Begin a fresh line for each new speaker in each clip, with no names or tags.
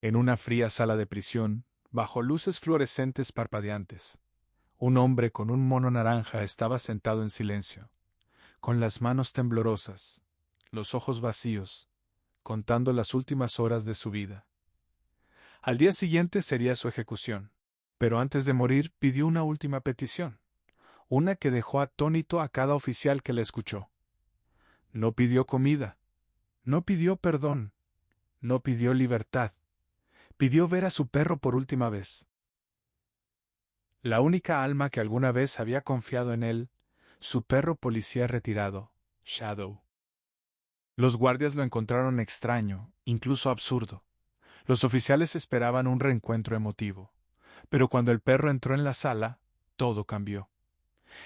En una fría sala de prisión, bajo luces fluorescentes parpadeantes, un hombre con un mono naranja estaba sentado en silencio, con las manos temblorosas, los ojos vacíos, contando las últimas horas de su vida. Al día siguiente sería su ejecución, pero antes de morir pidió una última petición, una que dejó atónito a cada oficial que la escuchó. No pidió comida, no pidió perdón, no pidió libertad, pidió ver a su perro por última vez. La única alma que alguna vez había confiado en él, su perro policía retirado, Shadow. Los guardias lo encontraron extraño, incluso absurdo. Los oficiales esperaban un reencuentro emotivo, pero cuando el perro entró en la sala, todo cambió.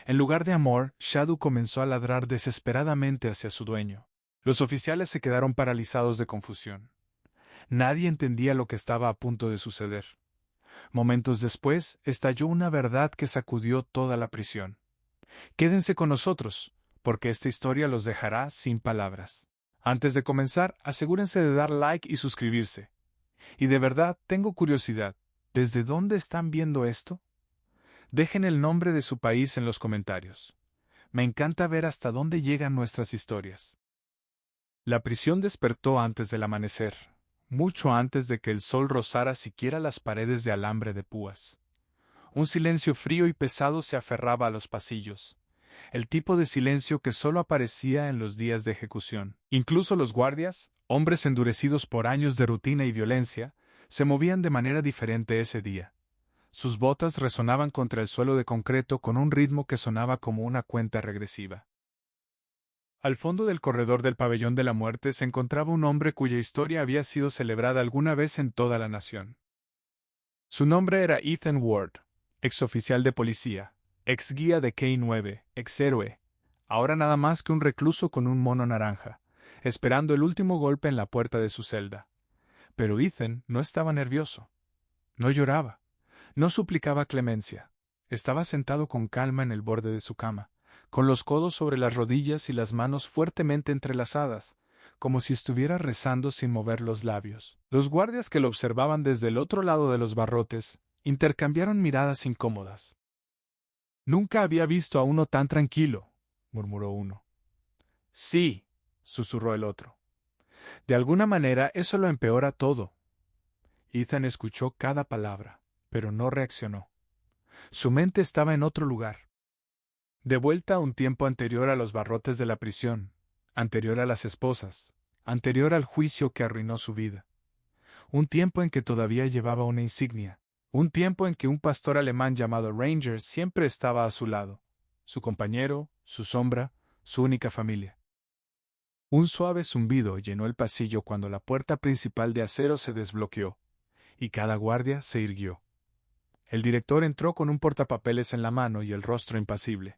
En lugar de amor, Shadow comenzó a ladrar desesperadamente hacia su dueño. Los oficiales se quedaron paralizados de confusión. Nadie entendía lo que estaba a punto de suceder. Momentos después, estalló una verdad que sacudió toda la prisión. Quédense con nosotros, porque esta historia los dejará sin palabras. Antes de comenzar, asegúrense de dar like y suscribirse. Y de verdad, tengo curiosidad, ¿desde dónde están viendo esto? Dejen el nombre de su país en los comentarios. Me encanta ver hasta dónde llegan nuestras historias. La prisión despertó antes del amanecer, mucho antes de que el sol rozara siquiera las paredes de alambre de púas. Un silencio frío y pesado se aferraba a los pasillos, el tipo de silencio que solo aparecía en los días de ejecución. Incluso los guardias, hombres endurecidos por años de rutina y violencia, se movían de manera diferente ese día. Sus botas resonaban contra el suelo de concreto con un ritmo que sonaba como una cuenta regresiva. Al fondo del corredor del pabellón de la muerte se encontraba un hombre cuya historia había sido celebrada alguna vez en toda la nación. Su nombre era Ethan Ward, exoficial de policía, ex guía de K-9, ex héroe, ahora nada más que un recluso con un mono naranja, esperando el último golpe en la puerta de su celda. Pero Ethan no estaba nervioso. No lloraba. No suplicaba clemencia. Estaba sentado con calma en el borde de su cama, con los codos sobre las rodillas y las manos fuertemente entrelazadas, como si estuviera rezando sin mover los labios. Los guardias que lo observaban desde el otro lado de los barrotes intercambiaron miradas incómodas. Nunca había visto a uno tan tranquilo, murmuró uno. Sí, susurró el otro. De alguna manera eso lo empeora todo. Ethan escuchó cada palabra, pero no reaccionó. Su mente estaba en otro lugar. De vuelta a un tiempo anterior a los barrotes de la prisión, anterior a las esposas, anterior al juicio que arruinó su vida. Un tiempo en que todavía llevaba una insignia. Un tiempo en que un pastor alemán llamado Ranger siempre estaba a su lado. Su compañero, su sombra, su única familia. Un suave zumbido llenó el pasillo cuando la puerta principal de acero se desbloqueó, y cada guardia se irguió. El director entró con un portapapeles en la mano y el rostro impasible.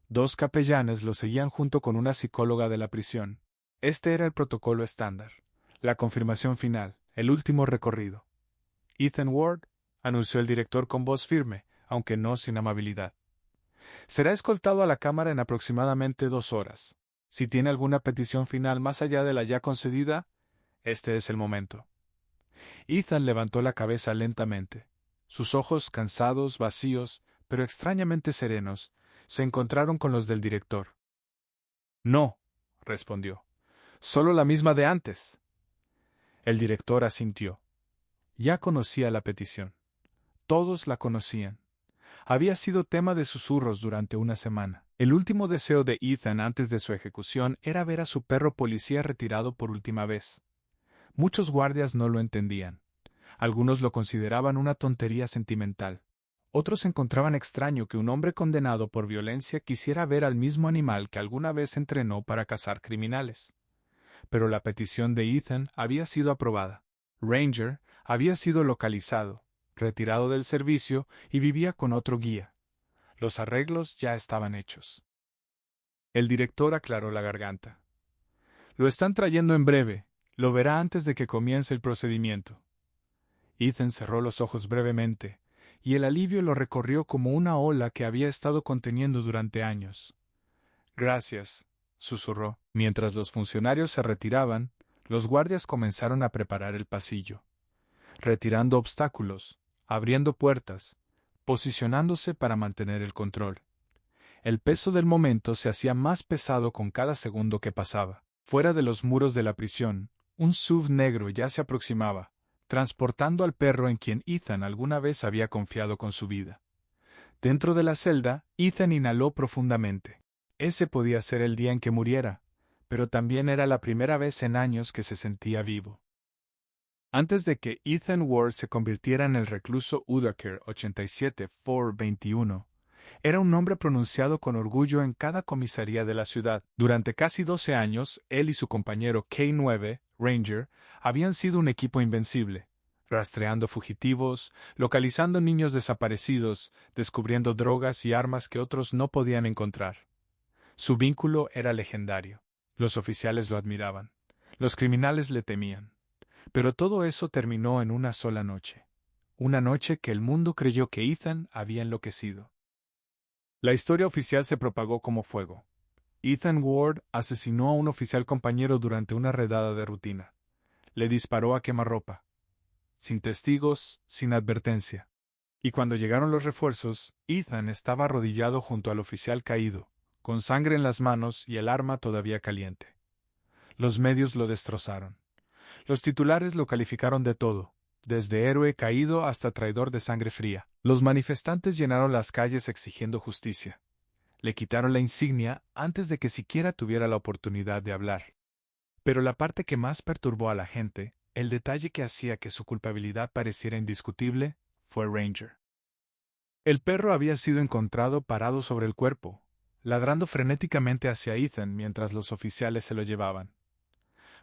2 capellanes lo seguían junto con una psicóloga de la prisión. Este era el protocolo estándar, la confirmación final, el último recorrido. Ethan Ward, anunció el director con voz firme, aunque no sin amabilidad. Será escoltado a la cámara en aproximadamente 2 horas. Si tiene alguna petición final más allá de la ya concedida, este es el momento. Ethan levantó la cabeza lentamente. Sus ojos, cansados, vacíos, pero extrañamente serenos, se encontraron con los del director. No, respondió. Solo la misma de antes. El director asintió. Ya conocía la petición. Todos la conocían. Había sido tema de susurros durante una semana. El último deseo de Ethan antes de su ejecución era ver a su perro policía retirado por última vez. Muchos guardias no lo entendían. Algunos lo consideraban una tontería sentimental. Otros encontraban extraño que un hombre condenado por violencia quisiera ver al mismo animal que alguna vez entrenó para cazar criminales. Pero la petición de Ethan había sido aprobada. Ranger había sido localizado, retirado del servicio y vivía con otro guía. Los arreglos ya estaban hechos. El director aclaró la garganta. Lo están trayendo en breve. Lo verá antes de que comience el procedimiento. Ethan cerró los ojos brevemente, y el alivio lo recorrió como una ola que había estado conteniendo durante años. Gracias, susurró. Mientras los funcionarios se retiraban, los guardias comenzaron a preparar el pasillo. retirando obstáculos, abriendo puertas, posicionándose para mantener el control. El peso del momento se hacía más pesado con cada segundo que pasaba. Fuera de los muros de la prisión, un SUV negro ya se aproximaba, transportando al perro en quien Ethan alguna vez había confiado con su vida. Dentro de la celda, Ethan inhaló profundamente. Ese podía ser el día en que muriera, pero también era la primera vez en años que se sentía vivo. Antes de que Ethan Ward se convirtiera en el recluso Udacre 87-421, era un nombre pronunciado con orgullo en cada comisaría de la ciudad. Durante casi 12 años, él y su compañero K9, Ranger, habían sido un equipo invencible, rastreando fugitivos, localizando niños desaparecidos, descubriendo drogas y armas que otros no podían encontrar. Su vínculo era legendario. Los oficiales lo admiraban. Los criminales le temían. Pero todo eso terminó en una sola noche. Una noche que el mundo creyó que Ethan había enloquecido. La historia oficial se propagó como fuego. Ethan Ward asesinó a un oficial compañero durante una redada de rutina. Le disparó a quemarropa. Sin testigos, sin advertencia. Y cuando llegaron los refuerzos, Ethan estaba arrodillado junto al oficial caído, con sangre en las manos y el arma todavía caliente. Los medios lo destrozaron. Los titulares lo calificaron de todo, desde héroe caído hasta traidor de sangre fría. Los manifestantes llenaron las calles exigiendo justicia. Le quitaron la insignia antes de que siquiera tuviera la oportunidad de hablar. Pero la parte que más perturbó a la gente, el detalle que hacía que su culpabilidad pareciera indiscutible, fue Ranger. El perro había sido encontrado parado sobre el cuerpo, ladrando frenéticamente hacia Ethan mientras los oficiales se lo llevaban.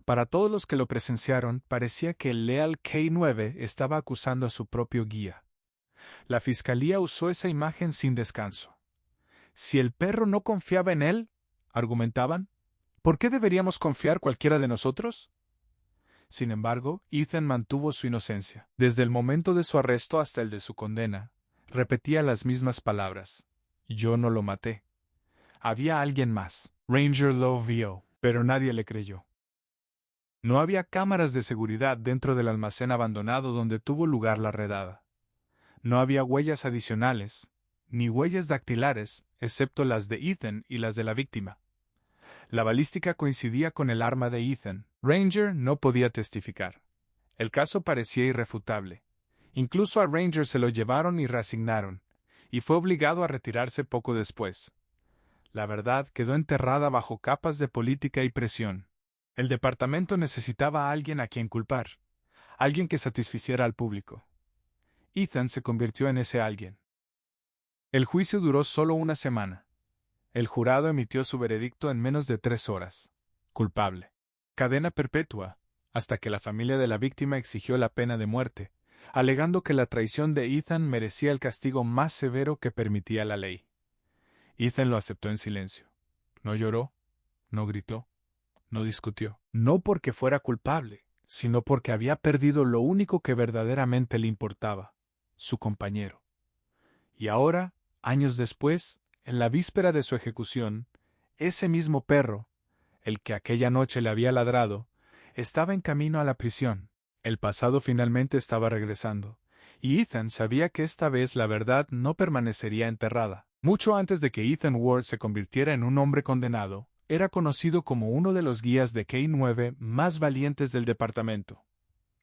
Para todos los que lo presenciaron, parecía que el leal K9 estaba acusando a su propio guía. La fiscalía usó esa imagen sin descanso. Si el perro no confiaba en él, argumentaban, ¿por qué deberíamos confiar cualquiera de nosotros? Sin embargo, Ethan mantuvo su inocencia. Desde el momento de su arresto hasta el de su condena, repetía las mismas palabras. Yo no lo maté. Había alguien más. Ranger lo vio, pero nadie le creyó. No había cámaras de seguridad dentro del almacén abandonado donde tuvo lugar la redada. No había huellas adicionales, ni huellas dactilares, excepto las de Ethan y las de la víctima. La balística coincidía con el arma de Ethan. Ranger no podía testificar. El caso parecía irrefutable. Incluso a Ranger se lo llevaron y reasignaron, y fue obligado a retirarse poco después. La verdad quedó enterrada bajo capas de política y presión. El departamento necesitaba a alguien a quien culpar, alguien que satisficiera al público. Ethan se convirtió en ese alguien. El juicio duró solo una semana. El jurado emitió su veredicto en menos de 3 horas. Culpable. Cadena perpetua, hasta que la familia de la víctima exigió la pena de muerte, alegando que la traición de Ethan merecía el castigo más severo que permitía la ley. Ethan lo aceptó en silencio. No lloró, no gritó, no discutió. No porque fuera culpable, sino porque había perdido lo único que verdaderamente le importaba, su compañero. Y ahora, años después, en la víspera de su ejecución, ese mismo perro, el que aquella noche le había ladrado, estaba en camino a la prisión. El pasado finalmente estaba regresando, y Ethan sabía que esta vez la verdad no permanecería enterrada. Mucho antes de que Ethan Ward se convirtiera en un hombre condenado, era conocido como uno de los guías de K9 más valientes del departamento.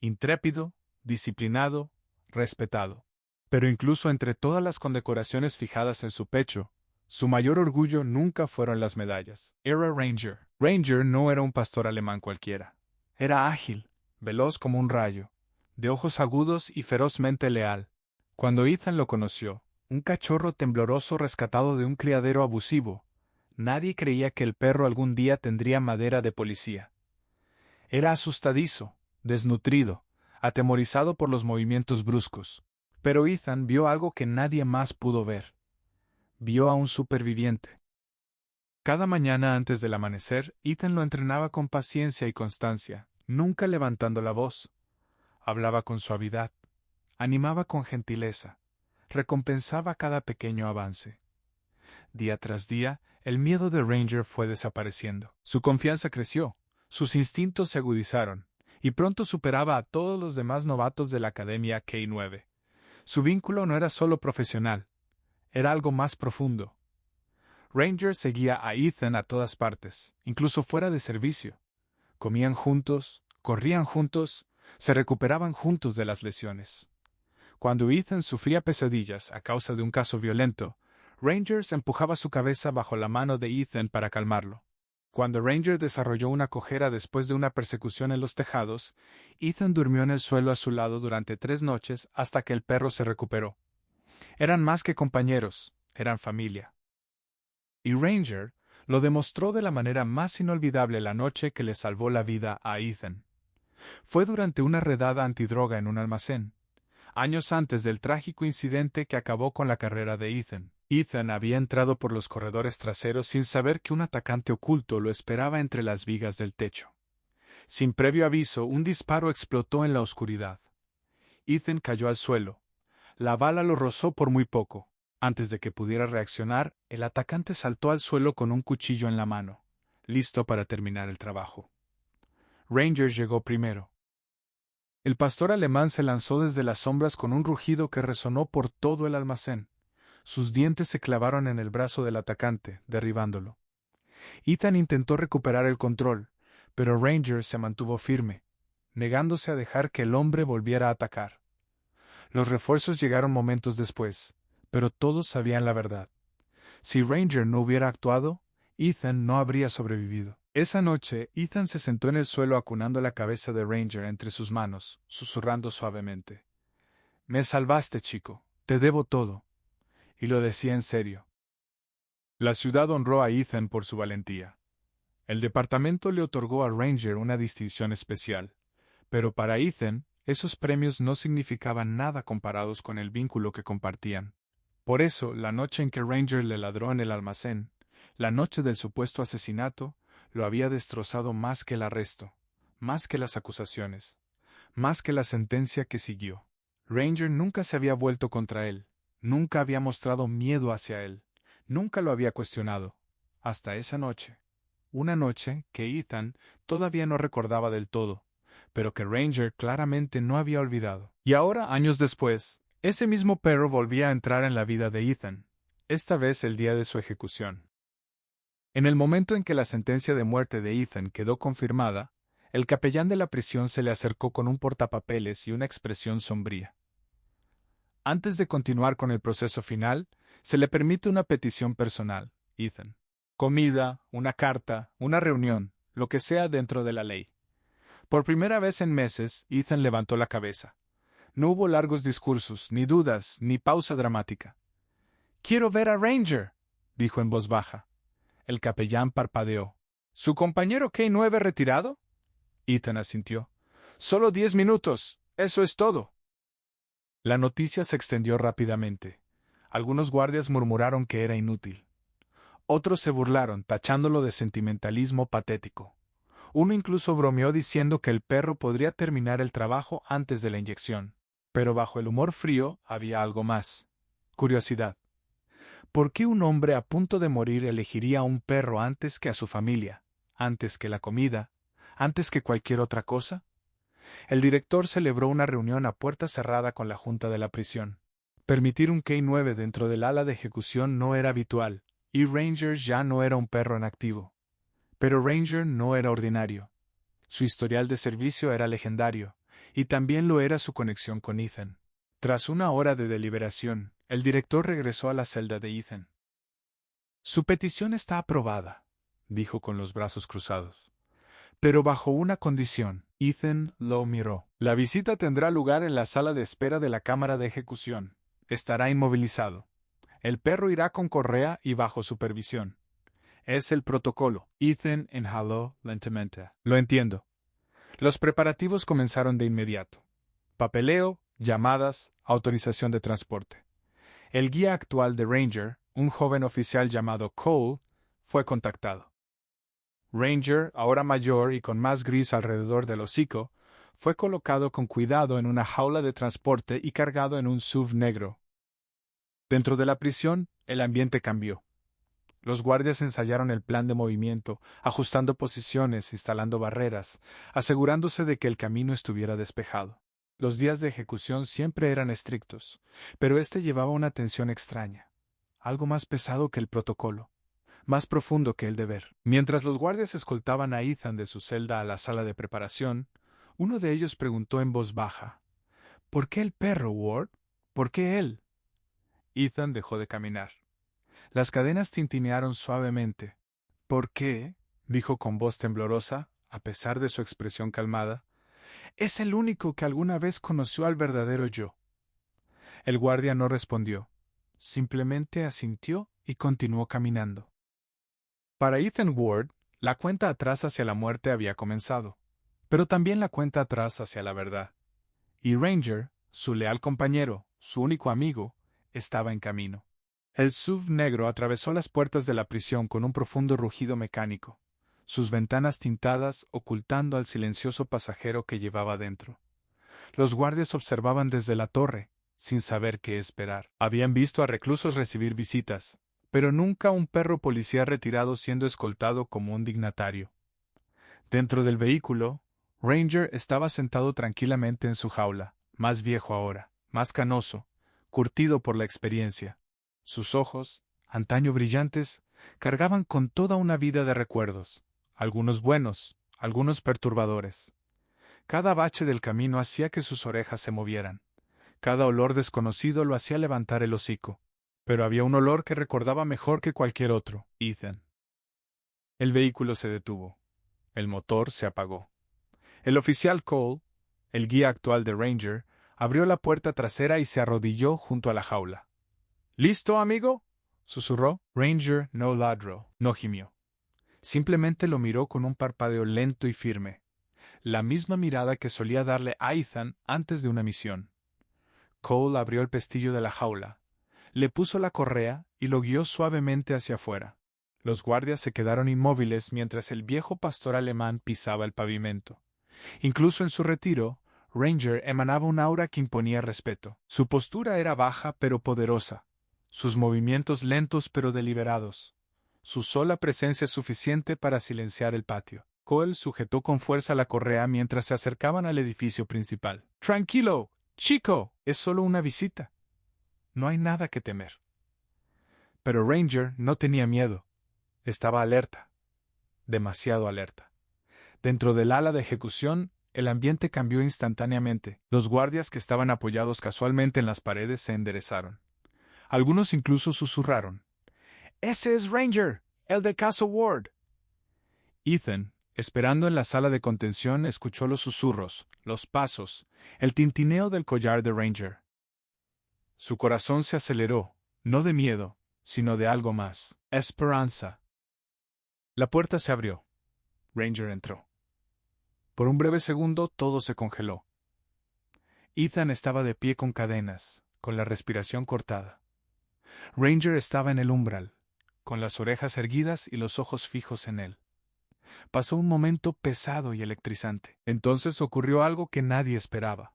Intrépido, disciplinado, respetado. Pero incluso entre todas las condecoraciones fijadas en su pecho, su mayor orgullo nunca fueron las medallas. Era Ranger. Ranger no era un pastor alemán cualquiera. Era ágil, veloz como un rayo, de ojos agudos y ferozmente leal. Cuando Ethan lo conoció, un cachorro tembloroso rescatado de un criadero abusivo, nadie creía que el perro algún día tendría madera de policía. Era asustadizo, desnutrido, atemorizado por los movimientos bruscos. Pero Ethan vio algo que nadie más pudo ver. Vio a un superviviente. Cada mañana antes del amanecer, Ethan lo entrenaba con paciencia y constancia, nunca levantando la voz. Hablaba con suavidad, animaba con gentileza, recompensaba cada pequeño avance. Día tras día, el miedo de Ranger fue desapareciendo. Su confianza creció, sus instintos se agudizaron, y pronto superaba a todos los demás novatos de la Academia K9. Su vínculo no era solo profesional, era algo más profundo. Ranger seguía a Ethan a todas partes, incluso fuera de servicio. Comían juntos, corrían juntos, se recuperaban juntos de las lesiones. Cuando Ethan sufría pesadillas a causa de un caso violento, Ranger empujaba su cabeza bajo la mano de Ethan para calmarlo. Cuando Ranger desarrolló una cojera después de una persecución en los tejados, Ethan durmió en el suelo a su lado durante 3 noches hasta que el perro se recuperó. Eran más que compañeros, eran familia. Y Ranger lo demostró de la manera más inolvidable la noche que le salvó la vida a Ethan. Fue durante una redada antidroga en un almacén, años antes del trágico incidente que acabó con la carrera de Ethan. Ethan había entrado por los corredores traseros sin saber que un atacante oculto lo esperaba entre las vigas del techo. Sin previo aviso, un disparo explotó en la oscuridad. Ethan cayó al suelo. La bala lo rozó por muy poco. Antes de que pudiera reaccionar, el atacante saltó al suelo con un cuchillo en la mano, listo para terminar el trabajo. Ranger llegó primero. El pastor alemán se lanzó desde las sombras con un rugido que resonó por todo el almacén. Sus dientes se clavaron en el brazo del atacante, derribándolo. Ethan intentó recuperar el control, pero Ranger se mantuvo firme, negándose a dejar que el hombre volviera a atacar. Los refuerzos llegaron momentos después, pero todos sabían la verdad. Si Ranger no hubiera actuado, Ethan no habría sobrevivido. Esa noche, Ethan se sentó en el suelo acunando la cabeza de Ranger entre sus manos, susurrando suavemente. «Me salvaste, chico. Te debo todo». Y lo decía en serio. La ciudad honró a Ethan por su valentía. El departamento le otorgó a Ranger una distinción especial, pero para Ethan, esos premios no significaban nada comparados con el vínculo que compartían. Por eso, la noche en que Ranger le ladró en el almacén, la noche del supuesto asesinato, lo había destrozado más que el arresto, más que las acusaciones, más que la sentencia que siguió. Ranger nunca se había vuelto contra él, nunca había mostrado miedo hacia él, nunca lo había cuestionado, hasta esa noche. Una noche que Ethan todavía no recordaba del todo, pero que Ranger claramente no había olvidado. Y ahora, años después, ese mismo perro volvía a entrar en la vida de Ethan, esta vez el día de su ejecución. En el momento en que la sentencia de muerte de Ethan quedó confirmada, el capellán de la prisión se le acercó con un portapapeles y una expresión sombría. Antes de continuar con el proceso final, se le permite una petición personal, Ethan. Comida, una carta, una reunión, lo que sea dentro de la ley. Por primera vez en meses, Ethan levantó la cabeza. No hubo largos discursos, ni dudas, ni pausa dramática. «Quiero ver a Ranger», dijo en voz baja. El capellán parpadeó. «¿Su compañero K9 retirado?» Ethan asintió. «Solo 10 minutos. Eso es todo». La noticia se extendió rápidamente. Algunos guardias murmuraron que era inútil. Otros se burlaron, tachándolo de sentimentalismo patético. Uno incluso bromeó diciendo que el perro podría terminar el trabajo antes de la inyección. Pero bajo el humor frío había algo más. Curiosidad. ¿Por qué un hombre a punto de morir elegiría a un perro antes que a su familia, antes que la comida, antes que cualquier otra cosa? El director celebró una reunión a puerta cerrada con la junta de la prisión. Permitir un K9 dentro del ala de ejecución no era habitual, y Ranger ya no era un perro en activo. Pero Ranger no era ordinario. Su historial de servicio era legendario, y también lo era su conexión con Ethan. Tras una hora de deliberación, el director regresó a la celda de Ethan. «Su petición está aprobada», dijo con los brazos cruzados. «Pero bajo una condición». Ethan lo miró. «La visita tendrá lugar en la sala de espera de la cámara de ejecución. Estará inmovilizado. El perro irá con correa y bajo supervisión. Es el protocolo». Ethan inhaló lentamente. «Lo entiendo». Los preparativos comenzaron de inmediato. Papeleo, llamadas, autorización de transporte. El guía actual de Ranger, un joven oficial llamado Cole, fue contactado. Ranger, ahora mayor y con más gris alrededor del hocico, fue colocado con cuidado en una jaula de transporte y cargado en un SUV negro. Dentro de la prisión, el ambiente cambió. Los guardias ensayaron el plan de movimiento, ajustando posiciones, instalando barreras, asegurándose de que el camino estuviera despejado. Los días de ejecución siempre eran estrictos, pero este llevaba una tensión extraña, algo más pesado que el protocolo, más profundo que el deber. Mientras los guardias escoltaban a Ethan de su celda a la sala de preparación, uno de ellos preguntó en voz baja: ¿Por qué el perro, Ward? ¿Por qué él? Ethan dejó de caminar. Las cadenas tintinearon suavemente. ¿Por qué? Dijo con voz temblorosa, a pesar de su expresión calmada. Es el único que alguna vez conoció al verdadero yo. El guardia no respondió. Simplemente asintió y continuó caminando. Para Ethan Ward, la cuenta atrás hacia la muerte había comenzado, pero también la cuenta atrás hacia la verdad. Y Ranger, su leal compañero, su único amigo, estaba en camino. El SUV negro atravesó las puertas de la prisión con un profundo rugido mecánico, sus ventanas tintadas ocultando al silencioso pasajero que llevaba dentro. Los guardias observaban desde la torre, sin saber qué esperar. Habían visto a reclusos recibir visitas, pero nunca un perro policía retirado siendo escoltado como un dignatario. Dentro del vehículo, Ranger estaba sentado tranquilamente en su jaula, más viejo ahora, más canoso, curtido por la experiencia. Sus ojos, antaño brillantes, cargaban con toda una vida de recuerdos, algunos buenos, algunos perturbadores. Cada bache del camino hacía que sus orejas se movieran. Cada olor desconocido lo hacía levantar el hocico. Pero había un olor que recordaba mejor que cualquier otro: Ethan. El vehículo se detuvo. El motor se apagó. El oficial Cole, el guía actual de Ranger, abrió la puerta trasera y se arrodilló junto a la jaula. ¿Listo, amigo?, susurró. Ranger no ladró, no gimió. Simplemente lo miró con un parpadeo lento y firme, la misma mirada que solía darle a Ethan antes de una misión. Cole abrió el pestillo de la jaula, le puso la correa y lo guió suavemente hacia afuera. Los guardias se quedaron inmóviles mientras el viejo pastor alemán pisaba el pavimento. Incluso en su retiro, Ranger emanaba un aura que imponía respeto. Su postura era baja pero poderosa, sus movimientos lentos pero deliberados. Su sola presencia suficiente para silenciar el patio. Cole sujetó con fuerza la correa mientras se acercaban al edificio principal. «Tranquilo, chico, es solo una visita. No hay nada que temer». Pero Ranger no tenía miedo. Estaba alerta. Demasiado alerta. Dentro del ala de ejecución, el ambiente cambió instantáneamente. Los guardias que estaban apoyados casualmente en las paredes se enderezaron. Algunos incluso susurraron: «¡Ese es Ranger, el de caso Ward!». Ethan, esperando en la sala de contención, escuchó los susurros, los pasos, el tintineo del collar de Ranger. Su corazón se aceleró, no de miedo, sino de algo más: esperanza. La puerta se abrió. Ranger entró. Por un breve segundo todo se congeló. Ethan estaba de pie con cadenas, con la respiración cortada. Ranger estaba en el umbral, con las orejas erguidas y los ojos fijos en él. Pasó un momento pesado y electrizante. Entonces ocurrió algo que nadie esperaba.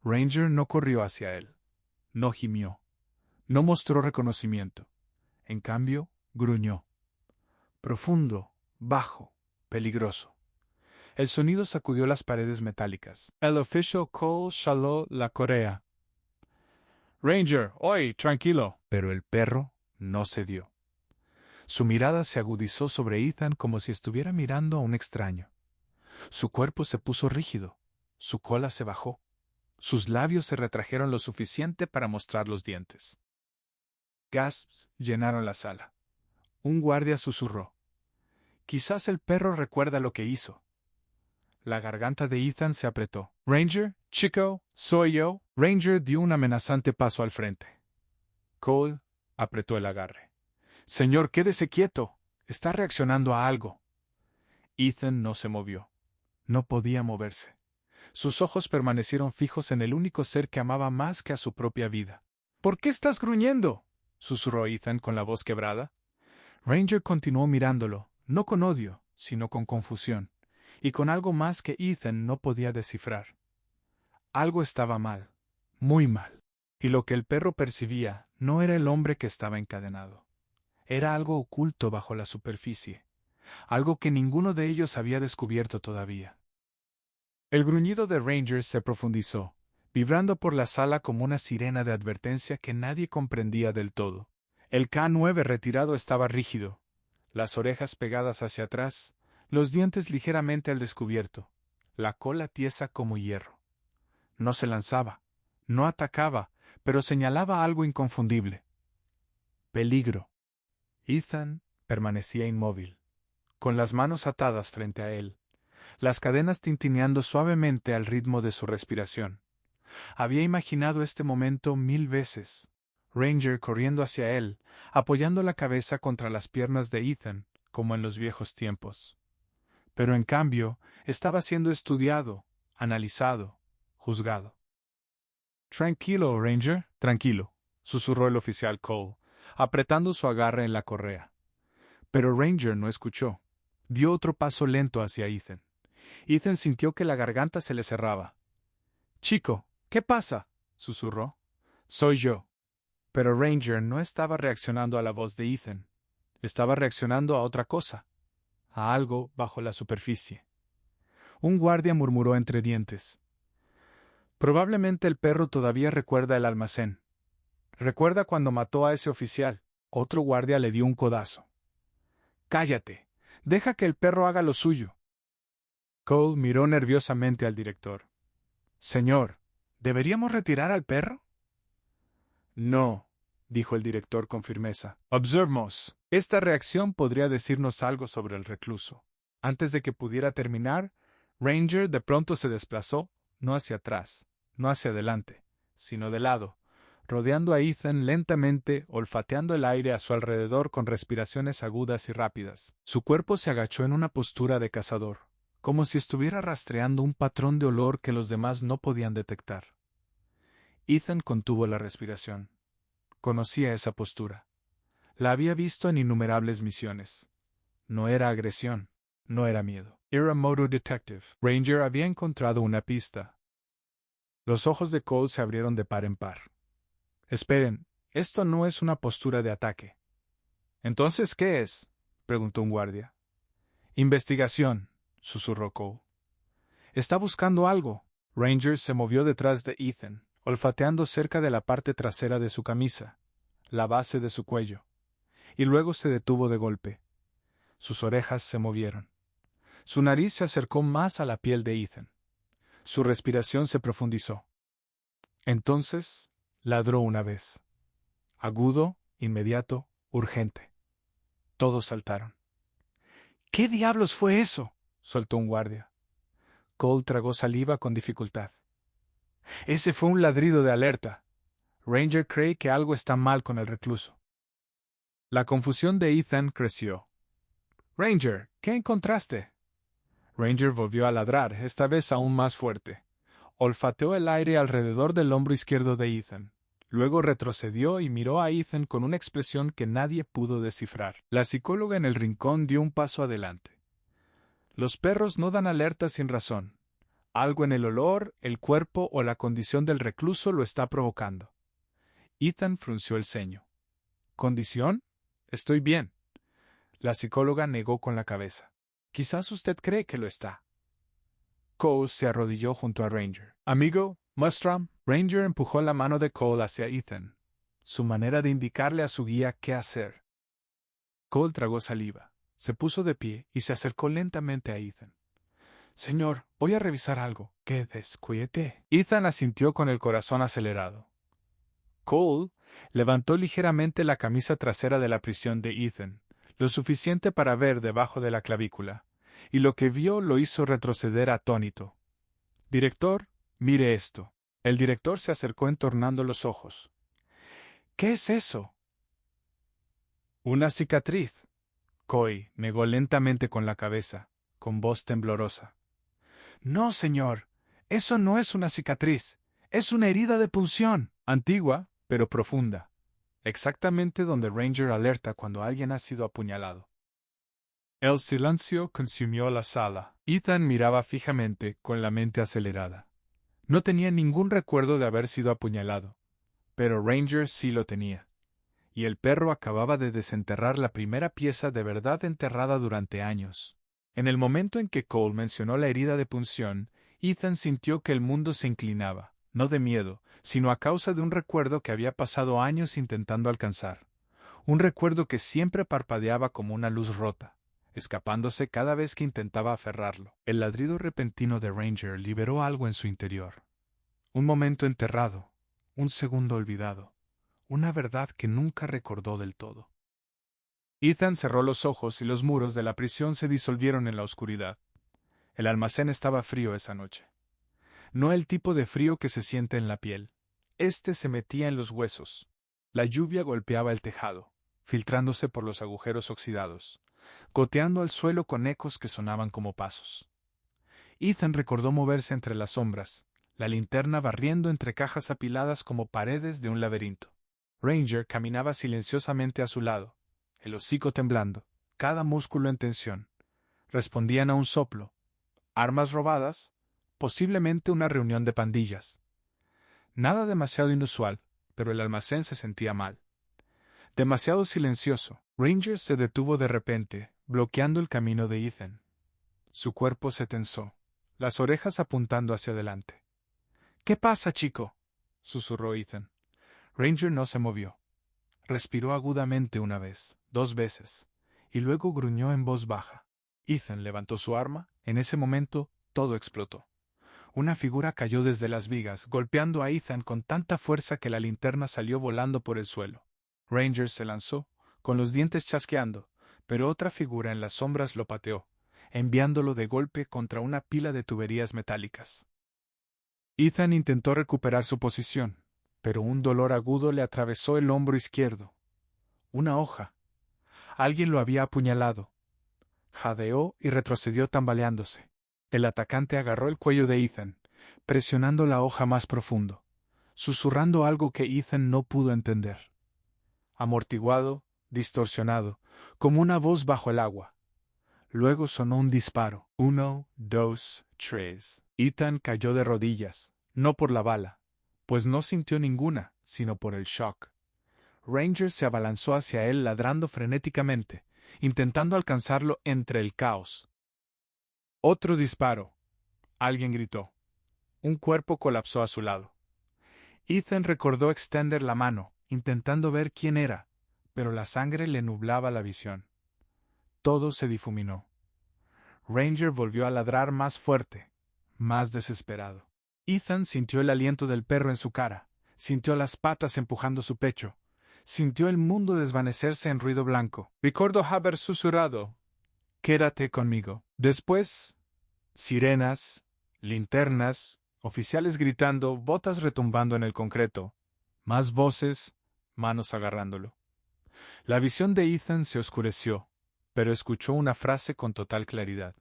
Ranger no corrió hacia él. No gimió. No mostró reconocimiento. En cambio, gruñó. Profundo, bajo, peligroso. El sonido sacudió las paredes metálicas. El oficial Cole jaló la correa. «Ranger, hoy, tranquilo». Pero el perro no cedió. Su mirada se agudizó sobre Ethan como si estuviera mirando a un extraño. Su cuerpo se puso rígido. Su cola se bajó. Sus labios se retrajeron lo suficiente para mostrar los dientes. Gasps llenaron la sala. Un guardia susurró: «Quizás el perro recuerda lo que hizo». La garganta de Ethan se apretó. «Ranger, chico, soy yo». Ranger dio un amenazante paso al frente. Cole apretó el agarre. «Señor, quédese quieto. Está reaccionando a algo». Ethan no se movió. No podía moverse. Sus ojos permanecieron fijos en el único ser que amaba más que a su propia vida. «¿Por qué estás gruñendo?», susurró Ethan con la voz quebrada. Ranger continuó mirándolo, no con odio, sino con confusión, y con algo más que Ethan no podía descifrar. Algo estaba mal, muy mal, y lo que el perro percibía no era el hombre que estaba encadenado. Era algo oculto bajo la superficie, algo que ninguno de ellos había descubierto todavía. El gruñido de Ranger se profundizó, vibrando por la sala como una sirena de advertencia que nadie comprendía del todo. El K-9 retirado estaba rígido, las orejas pegadas hacia atrás, los dientes ligeramente al descubierto, la cola tiesa como hierro. No se lanzaba, no atacaba, pero señalaba algo inconfundible. Peligro. Ethan permanecía inmóvil, con las manos atadas frente a él, las cadenas tintineando suavemente al ritmo de su respiración. Había imaginado este momento 1000 veces. Ranger corriendo hacia él, apoyando la cabeza contra las piernas de Ethan, como en los viejos tiempos. Pero en cambio, estaba siendo estudiado, analizado, juzgado. Tranquilo, Ranger, tranquilo, susurró el oficial Cole, apretando su agarre en la correa. Pero Ranger no escuchó. Dio otro paso lento hacia Ethan. Ethan sintió que la garganta se le cerraba. Chico, ¿qué pasa?, susurró. Soy yo. Pero Ranger no estaba reaccionando a la voz de Ethan. Estaba reaccionando a otra cosa, a algo bajo la superficie. Un guardia murmuró entre dientes. Probablemente el perro todavía recuerda el almacén. Recuerda cuando mató a ese oficial. Otro guardia le dio un codazo. Cállate. Deja que el perro haga lo suyo. Cole miró nerviosamente al director. Señor, ¿deberíamos retirar al perro? No, dijo el director con firmeza. Observemos. Esta reacción podría decirnos algo sobre el recluso. Antes de que pudiera terminar, Ranger de pronto se desplazó, no hacia atrás, no hacia adelante, sino de lado, rodeando a Ethan lentamente, olfateando el aire a su alrededor con respiraciones agudas y rápidas. Su cuerpo se agachó en una postura de cazador, como si estuviera rastreando un patrón de olor que los demás no podían detectar. Ethan contuvo la respiración. Conocía esa postura. La había visto en innumerables misiones. No era agresión, no era miedo. Era modo detective. Ranger había encontrado una pista. Los ojos de Cole se abrieron de par en par. Esperen, esto no es una postura de ataque. ¿Entonces qué es?, preguntó un guardia. Investigación, susurró Cole. Está buscando algo. Ranger se movió detrás de Ethan, olfateando cerca de la parte trasera de su camisa, la base de su cuello, y luego se detuvo de golpe. Sus orejas se movieron. Su nariz se acercó más a la piel de Ethan. Su respiración se profundizó. Entonces, ladró una vez. Agudo, inmediato, urgente. Todos saltaron. ¿Qué diablos fue eso?, soltó un guardia. Cole tragó saliva con dificultad. Ese fue un ladrido de alerta. Ranger cree que algo está mal con el recluso. La confusión de Ethan creció. Ranger, ¿qué encontraste? Ranger volvió a ladrar, esta vez aún más fuerte. Olfateó el aire alrededor del hombro izquierdo de Ethan. Luego retrocedió y miró a Ethan con una expresión que nadie pudo descifrar. La psicóloga en el rincón dio un paso adelante. Los perros no dan alerta sin razón. Algo en el olor, el cuerpo o la condición del recluso lo está provocando. Ethan frunció el ceño. ¿Condición? Estoy bien. La psicóloga negó con la cabeza. Quizás usted cree que lo está. Cole se arrodilló junto a Ranger. Amigo, Mustram. Ranger empujó la mano de Cole hacia Ethan, su manera de indicarle a su guía qué hacer. Cole tragó saliva, se puso de pie y se acercó lentamente a Ethan. Señor, voy a revisar algo. ¡Qué descuide! Ethan asintió con el corazón acelerado. Cole levantó ligeramente la camisa trasera de la prisión de Ethan, lo suficiente para ver debajo de la clavícula, y lo que vio lo hizo retroceder atónito. Director, mire esto. El director se acercó entornando los ojos. ¿Qué es eso? Una cicatriz. Coy negó lentamente con la cabeza, con voz temblorosa. No, señor. Eso no es una cicatriz. Es una herida de punción. Antigua, pero profunda. Exactamente donde Ranger alerta cuando alguien ha sido apuñalado. El silencio consumió la sala. Ethan miraba fijamente, con la mente acelerada. No tenía ningún recuerdo de haber sido apuñalado, pero Ranger sí lo tenía. y el perro acababa de desenterrar la primera pieza de verdad enterrada durante años. En el momento en que Cole mencionó la herida de punción, Ethan sintió que el mundo se inclinaba, no de miedo, sino a causa de un recuerdo que había pasado años intentando alcanzar. Un recuerdo que siempre parpadeaba como una luz rota, escapándose cada vez que intentaba aferrarlo. El ladrido repentino de Ranger liberó algo en su interior. Un momento enterrado, un segundo olvidado, una verdad que nunca recordó del todo. Ethan cerró los ojos y los muros de la prisión se disolvieron en la oscuridad. El almacén estaba frío esa noche. No el tipo de frío que se siente en la piel. Este se metía en los huesos. La lluvia golpeaba el tejado, filtrándose por los agujeros oxidados, goteando al suelo con ecos que sonaban como pasos. Ethan recordó moverse entre las sombras, la linterna barriendo entre cajas apiladas como paredes de un laberinto. Ranger caminaba silenciosamente a su lado, el hocico temblando, cada músculo en tensión. Respondían a un soplo. Armas robadas, posiblemente una reunión de pandillas. Nada demasiado inusual, pero el almacén se sentía mal. Demasiado silencioso. Ranger se detuvo de repente, bloqueando el camino de Ethan. Su cuerpo se tensó, las orejas apuntando hacia adelante. —¿Qué pasa, chico? —susurró Ethan. Ranger no se movió. Respiró agudamente una vez, 2 veces, y luego gruñó en voz baja. Ethan levantó su arma. En ese momento, todo explotó. Una figura cayó desde las vigas, golpeando a Ethan con tanta fuerza que la linterna salió volando por el suelo. Ranger se lanzó, con los dientes chasqueando, pero otra figura en las sombras lo pateó, enviándolo de golpe contra una pila de tuberías metálicas. Ethan intentó recuperar su posición, pero un dolor agudo le atravesó el hombro izquierdo. Una hoja. Alguien lo había apuñalado. Jadeó y retrocedió tambaleándose. El atacante agarró el cuello de Ethan, presionando la hoja más profundo, susurrando algo que Ethan no pudo entender. Amortiguado, distorsionado, como una voz bajo el agua. Luego sonó un disparo. 1, 2, 3. Ethan cayó de rodillas, no por la bala, pues no sintió ninguna, sino por el shock. Ranger se abalanzó hacia él ladrando frenéticamente, intentando alcanzarlo entre el caos. Otro disparo. Alguien gritó. Un cuerpo colapsó a su lado. Ethan recordó extender la mano, intentando ver quién era, pero la sangre le nublaba la visión. Todo se difuminó. Ranger volvió a ladrar más fuerte, más desesperado. Ethan sintió el aliento del perro en su cara, sintió las patas empujando su pecho, sintió el mundo desvanecerse en ruido blanco. Recuerdo haber susurrado: «Quédate conmigo». Después, sirenas, linternas, oficiales gritando, botas retumbando en el concreto, más voces, manos agarrándolo. La visión de Ethan se oscureció, pero escuchó una frase con total claridad.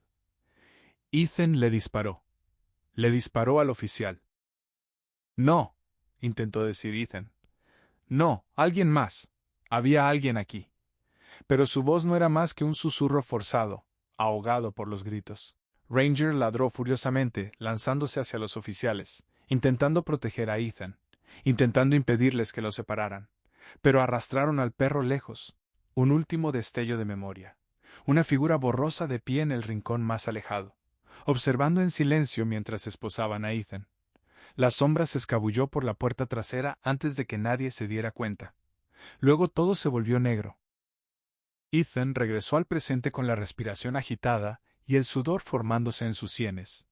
Ethan le disparó. Le disparó al oficial. «No», intentó decir Ethan. «No, alguien más. Había alguien aquí». Pero su voz no era más que un susurro forzado, ahogado por los gritos. Ranger ladró furiosamente, lanzándose hacia los oficiales, intentando proteger a Ethan, intentando impedirles que lo separaran. Pero arrastraron al perro lejos. Un último destello de memoria. Una figura borrosa de pie en el rincón más alejado, observando en silencio mientras esposaban a Ethan. La sombra se escabulló por la puerta trasera antes de que nadie se diera cuenta. Luego todo se volvió negro. Ethan regresó al presente con la respiración agitada y el sudor formándose en sus sienes.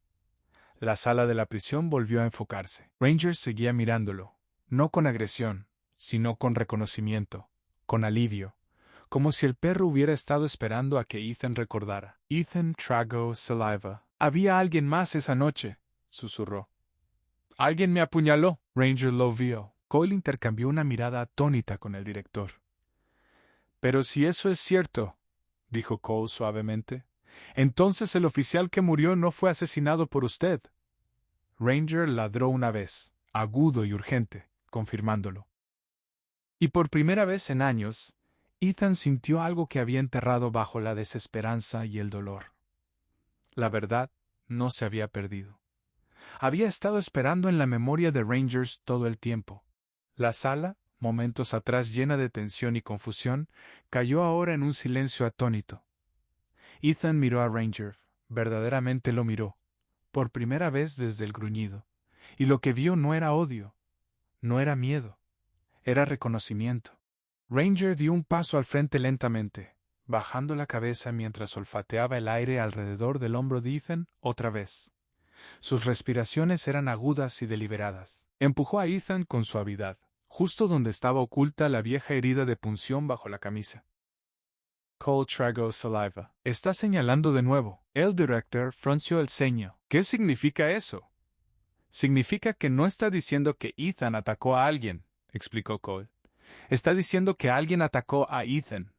La sala de la prisión volvió a enfocarse. Ranger seguía mirándolo, no con agresión, sino con reconocimiento, con alivio, como si el perro hubiera estado esperando a que Ethan recordara. Ethan tragó saliva. «Había alguien más esa noche», susurró. «Alguien me apuñaló». Ranger lo vio. Cole intercambió una mirada atónita con el director. «Pero si eso es cierto», dijo Cole suavemente, «entonces el oficial que murió no fue asesinado por usted». Ranger ladró una vez, agudo y urgente, confirmándolo. Y por primera vez en años, Ethan sintió algo que había enterrado bajo la desesperanza y el dolor. La verdad no se había perdido. Había estado esperando en la memoria de Rangers todo el tiempo. La sala momentos atrás llena de tensión y confusión, cayó ahora en un silencio atónito. Ethan miró a Ranger, verdaderamente lo miró, por primera vez desde el gruñido, y lo que vio no era odio, no era miedo, era reconocimiento. Ranger dio un paso al frente lentamente, bajando la cabeza mientras olfateaba el aire alrededor del hombro de Ethan otra vez. Sus respiraciones eran agudas y deliberadas. Empujó a Ethan con suavidad, justo donde estaba oculta la vieja herida de punción bajo la camisa. Cole tragó saliva. Está señalando de nuevo. El director frunció el ceño. ¿Qué significa eso? Significa que no está diciendo que Ethan atacó a alguien, explicó Cole. Está diciendo que alguien atacó a Ethan.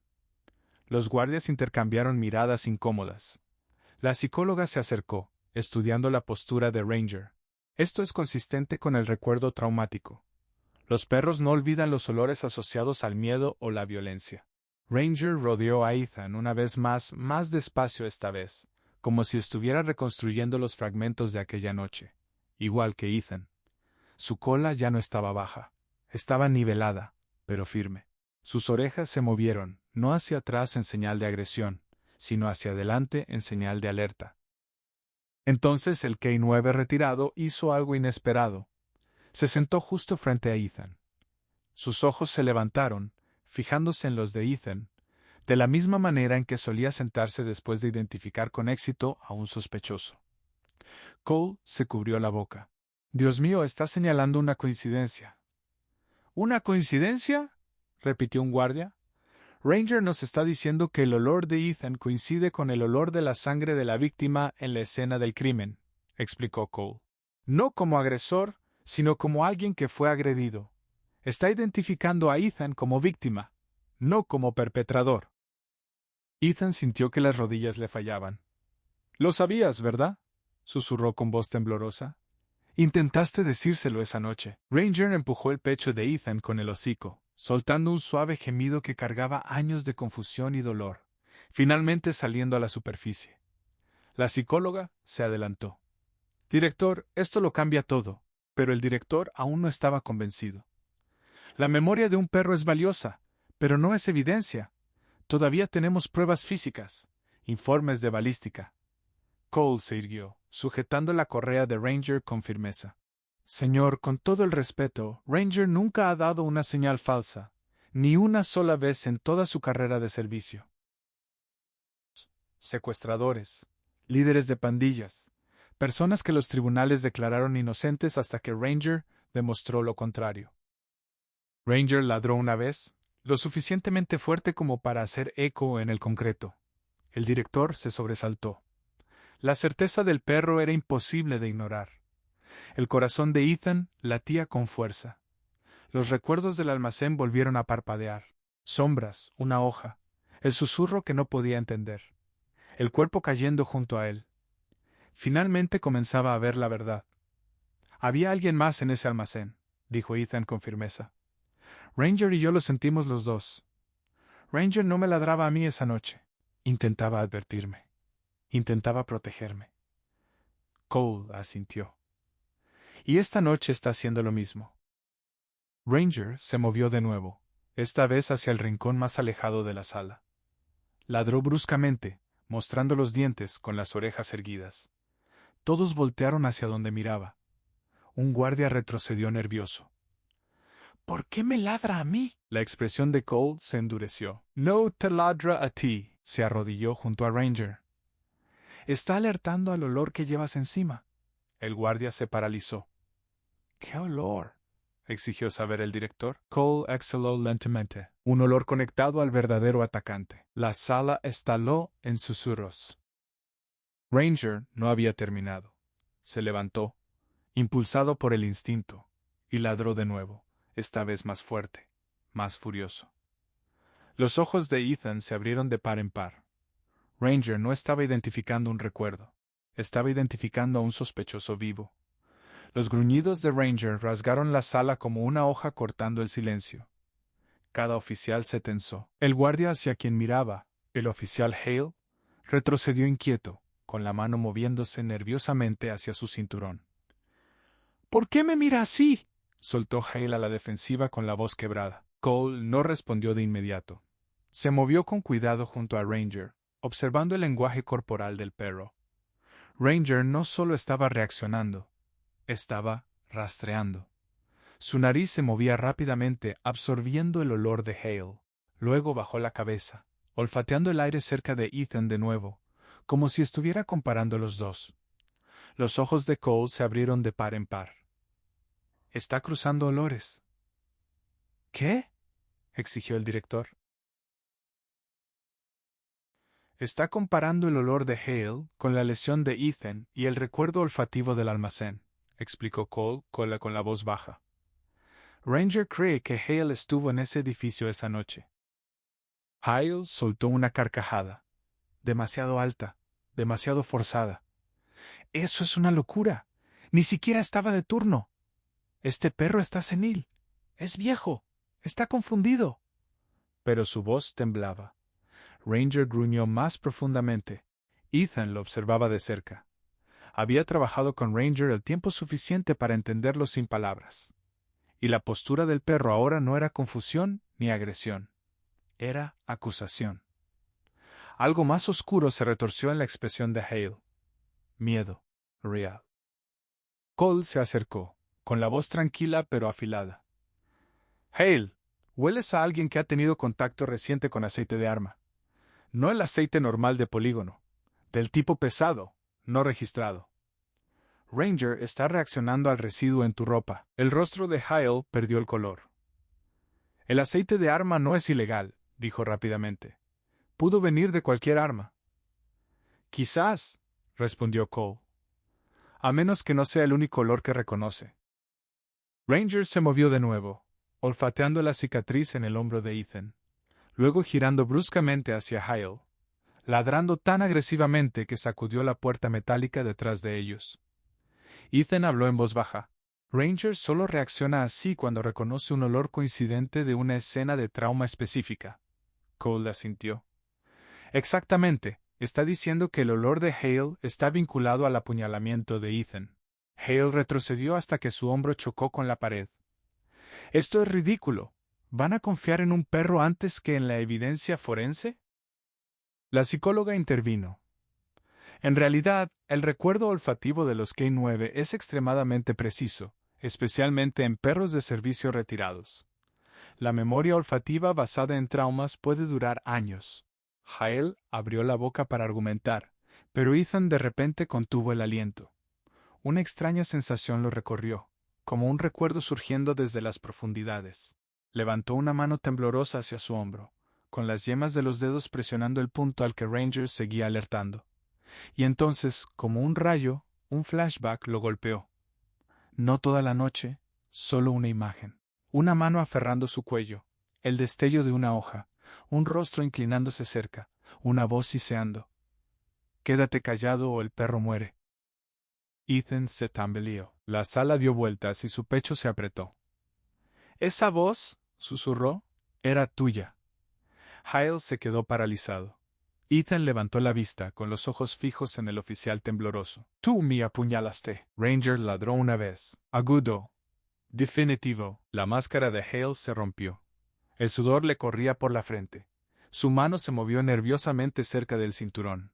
Los guardias intercambiaron miradas incómodas. La psicóloga se acercó, estudiando la postura de Ranger. Esto es consistente con el recuerdo traumático. Los perros no olvidan los olores asociados al miedo o la violencia. Ranger rodeó a Ethan una vez más despacio esta vez, como si estuviera reconstruyendo los fragmentos de aquella noche, igual que Ethan. Su cola ya no estaba baja, estaba nivelada, pero firme. Sus orejas se movieron, no hacia atrás en señal de agresión, sino hacia adelante en señal de alerta. Entonces el K-9 retirado hizo algo inesperado. Se sentó justo frente a Ethan. Sus ojos se levantaron, fijándose en los de Ethan, de la misma manera en que solía sentarse después de identificar con éxito a un sospechoso. Cole se cubrió la boca. Dios mío, está señalando una coincidencia. ¿Una coincidencia?, repitió un guardia. Ranger nos está diciendo que el olor de Ethan coincide con el olor de la sangre de la víctima en la escena del crimen, explicó Cole. No como agresor, sino como alguien que fue agredido. Está identificando a Ethan como víctima, no como perpetrador. Ethan sintió que las rodillas le fallaban. Lo sabías, ¿verdad?, susurró con voz temblorosa. Intentaste decírselo esa noche. Ranger empujó el pecho de Ethan con el hocico, soltando un suave gemido que cargaba años de confusión y dolor, finalmente saliendo a la superficie. La psicóloga se adelantó. Director, esto lo cambia todo, pero el director aún no estaba convencido. La memoria de un perro es valiosa, pero no es evidencia. Todavía tenemos pruebas físicas, informes de balística. Cole se irguió, sujetando la correa de Ranger con firmeza. Señor, con todo el respeto, Ranger nunca ha dado una señal falsa, ni una sola vez en toda su carrera de servicio. Secuestradores, líderes de pandillas, personas que los tribunales declararon inocentes hasta que Ranger demostró lo contrario. Ranger ladró una vez, lo suficientemente fuerte como para hacer eco en el concreto. El director se sobresaltó. La certeza del perro era imposible de ignorar. El corazón de Ethan latía con fuerza. Los recuerdos del almacén volvieron a parpadear. Sombras, una hoja, el susurro que no podía entender. El cuerpo cayendo junto a él. Finalmente comenzaba a ver la verdad. Había alguien más en ese almacén, dijo Ethan con firmeza. Ranger y yo lo sentimos los dos. Ranger no me ladraba a mí esa noche. Intentaba advertirme. Intentaba protegerme. Cole asintió. Y esta noche está haciendo lo mismo. Ranger se movió de nuevo, esta vez hacia el rincón más alejado de la sala. Ladró bruscamente, mostrando los dientes con las orejas erguidas. Todos voltearon hacia donde miraba. Un guardia retrocedió nervioso. ¿Por qué me ladra a mí? La expresión de Cole se endureció. No te ladra a ti. Se arrodilló junto a Ranger. Está alertando al olor que llevas encima. El guardia se paralizó. ¿Qué olor?, exigió saber el director. Cole exhaló lentamente. Un olor conectado al verdadero atacante. La sala estaló en susurros. Ranger no había terminado. Se levantó, impulsado por el instinto, y ladró de nuevo, esta vez más fuerte, más furioso. Los ojos de Ethan se abrieron de par en par. Ranger no estaba identificando un recuerdo. Estaba identificando a un sospechoso vivo. Los gruñidos de Ranger rasgaron la sala como una hoja cortando el silencio. Cada oficial se tensó. El guardia hacia quien miraba, el oficial Hale, retrocedió inquieto, con la mano moviéndose nerviosamente hacia su cinturón. —¿Por qué me mira así? soltó Hale a la defensiva con la voz quebrada. Cole no respondió de inmediato. Se movió con cuidado junto a Ranger, observando el lenguaje corporal del perro. Ranger no solo estaba reaccionando, estaba rastreando. Su nariz se movía rápidamente, absorbiendo el olor de Hale. Luego bajó la cabeza, olfateando el aire cerca de Ethan de nuevo, como si estuviera comparando los dos. Los ojos de Cole se abrieron de par en par. Está cruzando olores. ¿Qué? Exigió el director. Está comparando el olor de Hale con la lesión de Ethan y el recuerdo olfativo del almacén, explicó Cole con la voz baja. Ranger cree que Hale estuvo en ese edificio esa noche. Hale soltó una carcajada, demasiado alta, demasiado forzada. Eso es una locura. Ni siquiera estaba de turno. Este perro está senil. Es viejo. Está confundido. Pero su voz temblaba. Ranger gruñó más profundamente. Ethan lo observaba de cerca. Había trabajado con Ranger el tiempo suficiente para entenderlo sin palabras. Y la postura del perro ahora no era confusión ni agresión. Era acusación. Algo más oscuro se retorció en la expresión de Hale. Miedo. Real. Cole se acercó, con la voz tranquila pero afilada. Hale, hueles a alguien que ha tenido contacto reciente con aceite de arma. No el aceite normal de polígono, del tipo pesado, no registrado. Ranger está reaccionando al residuo en tu ropa. El rostro de Hale perdió el color. El aceite de arma no es ilegal, dijo rápidamente. Pudo venir de cualquier arma. Quizás, respondió Cole. A menos que no sea el único olor que reconoce. Ranger se movió de nuevo, olfateando la cicatriz en el hombro de Ethan, luego girando bruscamente hacia Hale, ladrando tan agresivamente que sacudió la puerta metálica detrás de ellos. Ethan habló en voz baja. Ranger solo reacciona así cuando reconoce un olor coincidente de una escena de trauma específica. Cole asintió. Exactamente, está diciendo que el olor de Hale está vinculado al apuñalamiento de Ethan. Hale retrocedió hasta que su hombro chocó con la pared. Esto es ridículo. ¿Van a confiar en un perro antes que en la evidencia forense? La psicóloga intervino. En realidad, el recuerdo olfativo de los K9 es extremadamente preciso, especialmente en perros de servicio retirados. La memoria olfativa basada en traumas puede durar años. Hale abrió la boca para argumentar, pero Ethan de repente contuvo el aliento. Una extraña sensación lo recorrió, como un recuerdo surgiendo desde las profundidades. Levantó una mano temblorosa hacia su hombro, con las yemas de los dedos presionando el punto al que Ranger seguía alertando. Y entonces, como un rayo, un flashback lo golpeó. No toda la noche, solo una imagen. Una mano aferrando su cuello, el destello de una hoja, un rostro inclinándose cerca, una voz siseando. Quédate callado o el perro muere. Ethan se tambaleó. La sala dio vueltas y su pecho se apretó. Esa voz, susurró, era tuya. Hale se quedó paralizado. Ethan levantó la vista, con los ojos fijos en el oficial tembloroso. Tú me apuñalaste. Ranger ladró una vez. Agudo. Definitivo. La máscara de Hale se rompió. El sudor le corría por la frente. Su mano se movió nerviosamente cerca del cinturón.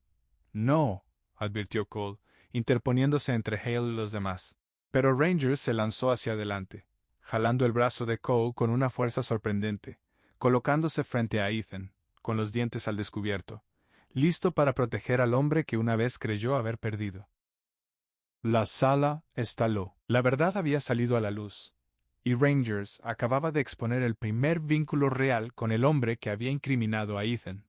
No, advirtió Cole, interponiéndose entre Hale y los demás. Pero Ranger se lanzó hacia adelante, jalando el brazo de Cole con una fuerza sorprendente, colocándose frente a Ethan, con los dientes al descubierto, listo para proteger al hombre que una vez creyó haber perdido. La sala estaló. La verdad había salido a la luz, y Rangers acababa de exponer el primer vínculo real con el hombre que había incriminado a Ethan.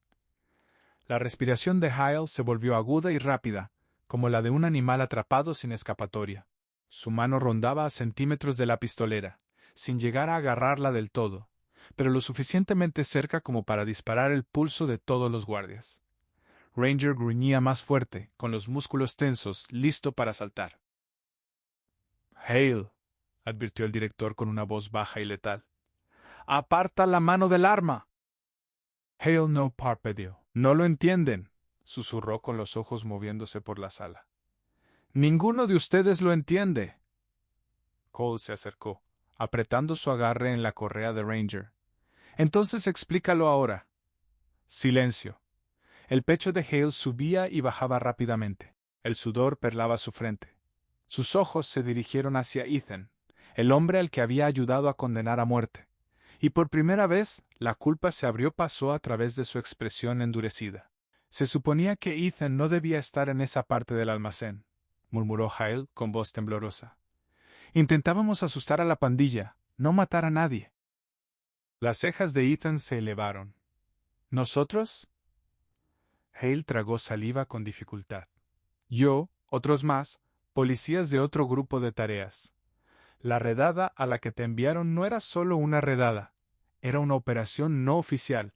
La respiración de Hale se volvió aguda y rápida, como la de un animal atrapado sin escapatoria. Su mano rondaba a centímetros de la pistolera, sin llegar a agarrarla del todo, pero lo suficientemente cerca como para disparar el pulso de todos los guardias. Ranger gruñía más fuerte, con los músculos tensos, listo para saltar. Hale, advirtió el director con una voz baja y letal. ¡Aparta la mano del arma! Hale no parpadeó. No lo entienden, susurró con los ojos moviéndose por la sala. Ninguno de ustedes lo entiende. Cole se acercó, apretando su agarre en la correa de Ranger. Entonces explícalo ahora. Silencio. El pecho de Hale subía y bajaba rápidamente. El sudor perlaba su frente. Sus ojos se dirigieron hacia Ethan, el hombre al que había ayudado a condenar a muerte. Y por primera vez, la culpa se abrió paso a través de su expresión endurecida. Se suponía que Ethan no debía estar en esa parte del almacén, murmuró Hale con voz temblorosa. Intentábamos asustar a la pandilla, no matar a nadie. Las cejas de Ethan se elevaron. ¿Nosotros? Hale tragó saliva con dificultad. Yo, otros más, policías de otro grupo de tareas. La redada a la que te enviaron no era solo una redada, era una operación no oficial,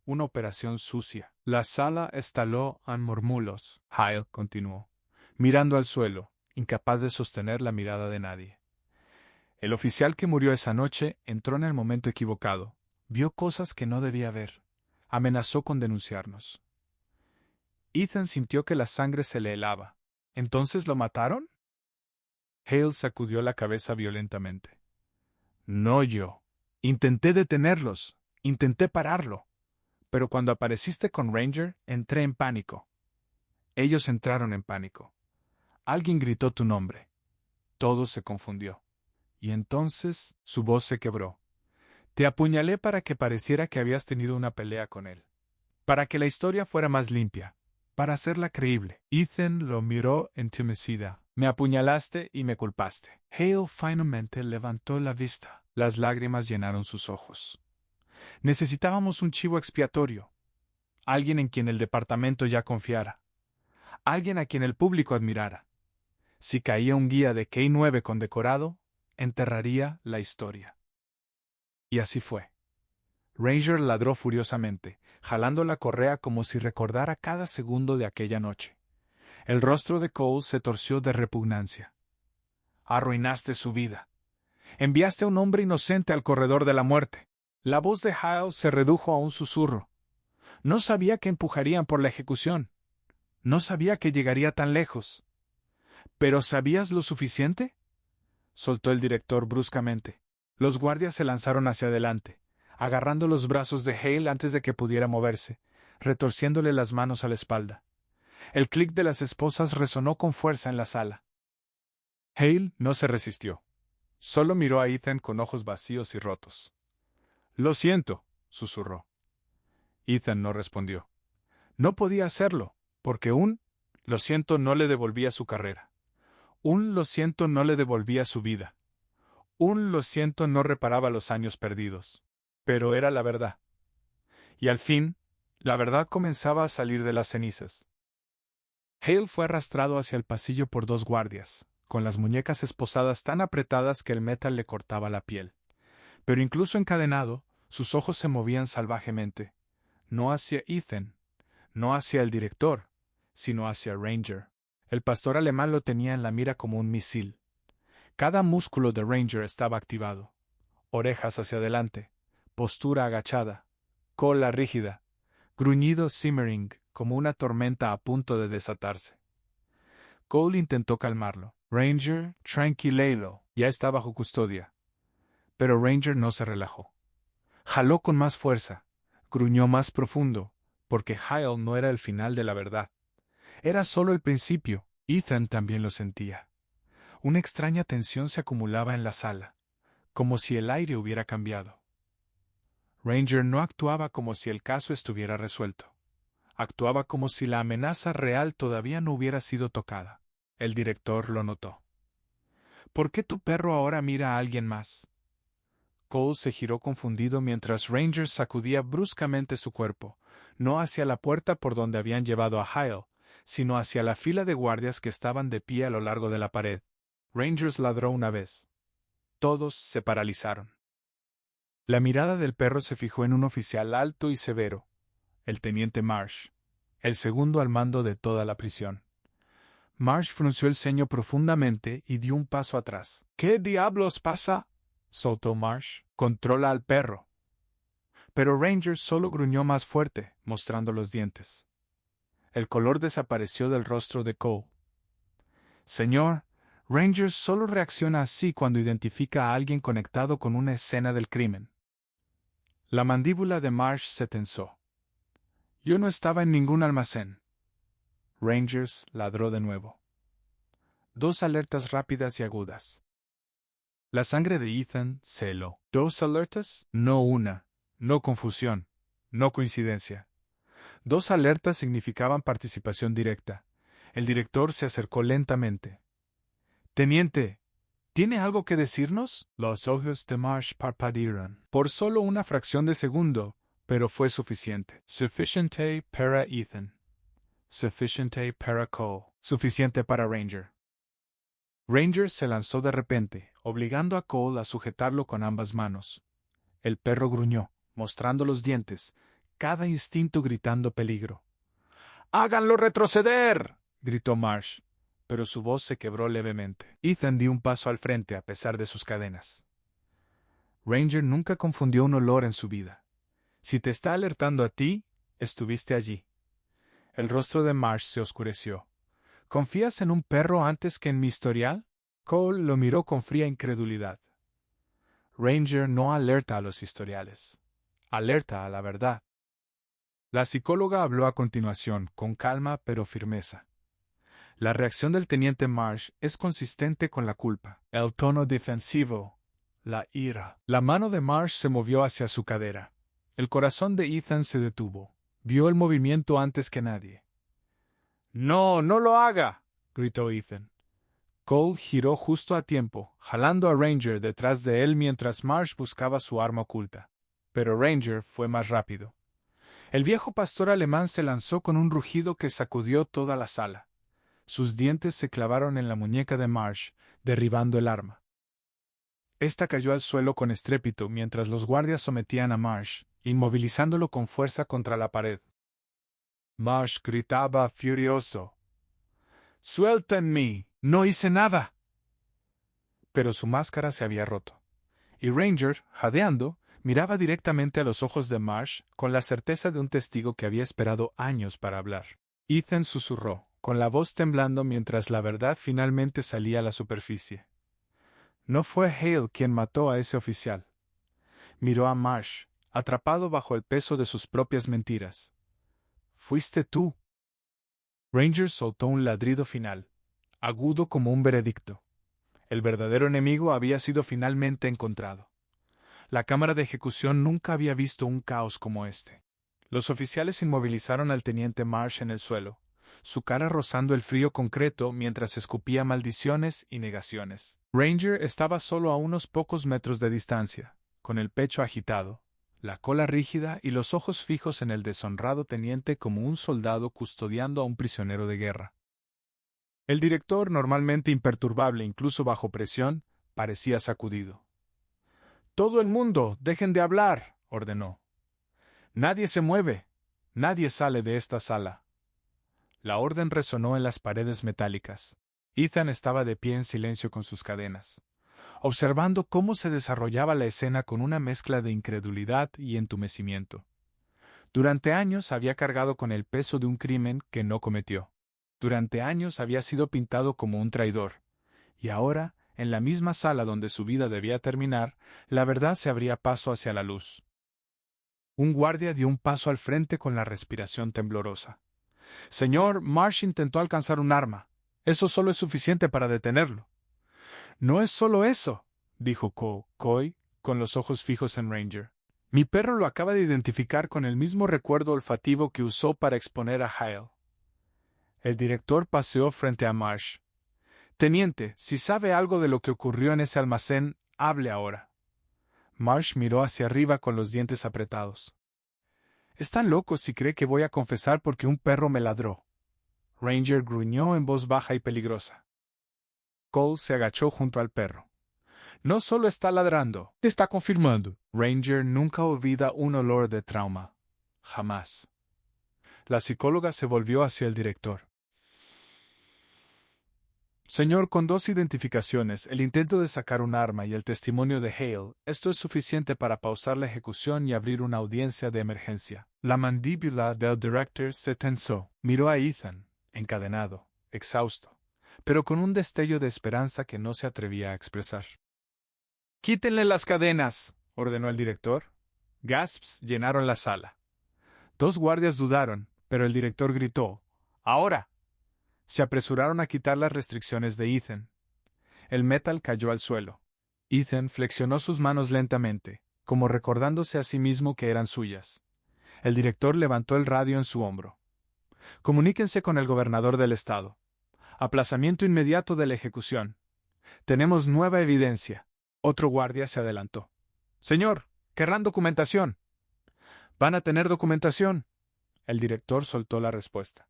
una operación sucia. La sala estaló en murmullos. Hale continuó, mirando al suelo, incapaz de sostener la mirada de nadie. El oficial que murió esa noche entró en el momento equivocado, vio cosas que no debía ver, amenazó con denunciarnos. Ethan sintió que la sangre se le helaba. ¿Entonces lo mataron? Hale sacudió la cabeza violentamente. No yo. Intenté detenerlos. Intenté pararlo. Pero cuando apareciste con Ranger, entré en pánico. Ellos entraron en pánico. Alguien gritó tu nombre. Todo se confundió. Y entonces su voz se quebró. Te apuñalé para que pareciera que habías tenido una pelea con él. Para que la historia fuera más limpia. Para hacerla creíble. Ethan lo miró entumecida. Me apuñalaste y me culpaste. Hale finalmente levantó la vista. Las lágrimas llenaron sus ojos. Necesitábamos un chivo expiatorio. Alguien en quien el departamento ya confiara. Alguien a quien el público admirara. Si caía un guía de K-9 condecorado, enterraría la historia. Y así fue. Ranger ladró furiosamente, jalando la correa como si recordara cada segundo de aquella noche. El rostro de Cole se torció de repugnancia. Arruinaste su vida. Enviaste a un hombre inocente al corredor de la muerte. La voz de Hale se redujo a un susurro. No sabía que empujarían por la ejecución. No sabía que llegaría tan lejos. ¿Pero sabías lo suficiente? Soltó el director bruscamente. Los guardias se lanzaron hacia adelante, agarrando los brazos de Hale antes de que pudiera moverse, retorciéndole las manos a la espalda. El clic de las esposas resonó con fuerza en la sala. Hale no se resistió. Solo miró a Ethan con ojos vacíos y rotos. Lo siento, susurró. Ethan no respondió. No podía hacerlo, porque un lo siento no le devolvía su carrera. Un lo siento no le devolvía su vida. Un lo siento no reparaba los años perdidos. Pero era la verdad. Y al fin, la verdad comenzaba a salir de las cenizas. Hale fue arrastrado hacia el pasillo por dos guardias, con las muñecas esposadas tan apretadas que el metal le cortaba la piel. Pero incluso encadenado, sus ojos se movían salvajemente, no hacia Ethan, no hacia el director, sino hacia Ranger. El pastor alemán lo tenía en la mira como un misil. Cada músculo de Ranger estaba activado. Orejas hacia adelante, postura agachada, cola rígida, gruñido simmering como una tormenta a punto de desatarse. Cole intentó calmarlo. Ranger, tranquilelo, ya está bajo custodia. Pero Ranger no se relajó. Jaló con más fuerza, gruñó más profundo, porque Hale no era el final de la verdad. Era solo el principio. Ethan también lo sentía. Una extraña tensión se acumulaba en la sala, como si el aire hubiera cambiado. Ranger no actuaba como si el caso estuviera resuelto. Actuaba como si la amenaza real todavía no hubiera sido tocada. El director lo notó. ¿Por qué tu perro ahora mira a alguien más? Cole se giró confundido mientras Ranger sacudía bruscamente su cuerpo, no hacia la puerta por donde habían llevado a Hale, sino hacia la fila de guardias que estaban de pie a lo largo de la pared. Rangers ladró una vez. Todos se paralizaron. La mirada del perro se fijó en un oficial alto y severo, el teniente Marsh, el segundo al mando de toda la prisión. Marsh frunció el ceño profundamente y dio un paso atrás. ¿Qué diablos pasa? Soltó Marsh. Controla al perro. Pero Ranger solo gruñó más fuerte, mostrando los dientes. El color desapareció del rostro de Cole. Señor, Ranger solo reacciona así cuando identifica a alguien conectado con una escena del crimen. La mandíbula de Marsh se tensó. Yo no estaba en ningún almacén. Rangers ladró de nuevo. 2 alertas rápidas y agudas. La sangre de Ethan se heló. 2 alertas, no una. No confusión. No coincidencia. 2 alertas significaban participación directa. El director se acercó lentamente. Teniente, ¿tiene algo que decirnos? Los ojos de Marsh parpadearon. Por solo una fracción de segundo, pero fue suficiente. Sufficiente para Ethan. Sufficiente para Cole. Suficiente para Ranger. Ranger se lanzó de repente, obligando a Cole a sujetarlo con ambas manos. El perro gruñó, mostrando los dientes, cada instinto gritando peligro. ¡Háganlo retroceder!, gritó Marsh, pero su voz se quebró levemente. Ethan dio un paso al frente a pesar de sus cadenas. Ranger nunca confundió un olor en su vida. Si te está alertando a ti, estuviste allí. El rostro de Marsh se oscureció. ¿Confías en un perro antes que en mi historial? Cole lo miró con fría incredulidad. Ranger no alerta a los historiales. Alerta a la verdad. La psicóloga habló a continuación, con calma pero firmeza. La reacción del teniente Marsh es consistente con la culpa, el tono defensivo, la ira. La mano de Marsh se movió hacia su cadera. El corazón de Ethan se detuvo. Vio el movimiento antes que nadie. ¡No, no lo haga!, gritó Ethan. Cole giró justo a tiempo, jalando a Ranger detrás de él mientras Marsh buscaba su arma oculta. Pero Ranger fue más rápido. El viejo pastor alemán se lanzó con un rugido que sacudió toda la sala. Sus dientes se clavaron en la muñeca de Marsh, derribando el arma. Esta cayó al suelo con estrépito mientras los guardias sometían a Marsh, inmovilizándolo con fuerza contra la pared. Marsh gritaba furioso. ¡Suéltenme! ¡No hice nada! Pero su máscara se había roto, y Ranger, jadeando, miraba directamente a los ojos de Marsh con la certeza de un testigo que había esperado años para hablar. Ethan susurró, con la voz temblando mientras la verdad finalmente salía a la superficie. No fue Hale quien mató a ese oficial. Miró a Marsh, atrapado bajo el peso de sus propias mentiras. Fuiste tú. Ranger soltó un ladrido final, agudo como un veredicto. El verdadero enemigo había sido finalmente encontrado. La cámara de ejecución nunca había visto un caos como este. Los oficiales inmovilizaron al teniente Marsh en el suelo, su cara rozando el frío concreto mientras escupía maldiciones y negaciones. Ranger estaba solo a unos pocos metros de distancia, con el pecho agitado, la cola rígida y los ojos fijos en el deshonrado teniente como un soldado custodiando a un prisionero de guerra. El director, normalmente imperturbable incluso bajo presión, parecía sacudido. «Todo el mundo, dejen de hablar», ordenó. «Nadie se mueve. Nadie sale de esta sala». La orden resonó en las paredes metálicas. Ethan estaba de pie en silencio con sus cadenas, observando cómo se desarrollaba la escena con una mezcla de incredulidad y entumecimiento. Durante años había cargado con el peso de un crimen que no cometió. Durante años había sido pintado como un traidor. Y ahora, en la misma sala donde su vida debía terminar, la verdad se abría paso hacia la luz. Un guardia dio un paso al frente con la respiración temblorosa. «Señor, Marsh intentó alcanzar un arma. Eso solo es suficiente para detenerlo». «No es solo eso», dijo Coy, con los ojos fijos en Ranger. «Mi perro lo acaba de identificar con el mismo recuerdo olfativo que usó para exponer a Hale». El director paseó frente a Marsh. «Teniente, si sabe algo de lo que ocurrió en ese almacén, hable ahora». Marsh miró hacia arriba con los dientes apretados. «Está loco si cree que voy a confesar porque un perro me ladró». Ranger gruñó en voz baja y peligrosa. Cole se agachó junto al perro. «No solo está ladrando, te está confirmando». Ranger nunca olvida un olor de trauma. Jamás. La psicóloga se volvió hacia el director. «Señor, con 2 identificaciones, el intento de sacar un arma y el testimonio de Hale, esto es suficiente para pausar la ejecución y abrir una audiencia de emergencia». La mandíbula del director se tensó. Miró a Ethan, encadenado, exhausto, pero con un destello de esperanza que no se atrevía a expresar. «Quítenle las cadenas», ordenó el director. Gasps llenaron la sala. 2 guardias dudaron, pero el director gritó: «¡Ahora!». Se apresuraron a quitar las restricciones de Ethan. El metal cayó al suelo. Ethan flexionó sus manos lentamente, como recordándose a sí mismo que eran suyas. El director levantó el radio en su hombro. «Comuníquense con el gobernador del estado. Aplazamiento inmediato de la ejecución. Tenemos nueva evidencia». Otro guardia se adelantó. «Señor, querrán documentación». «Van a tener documentación». El director soltó la respuesta.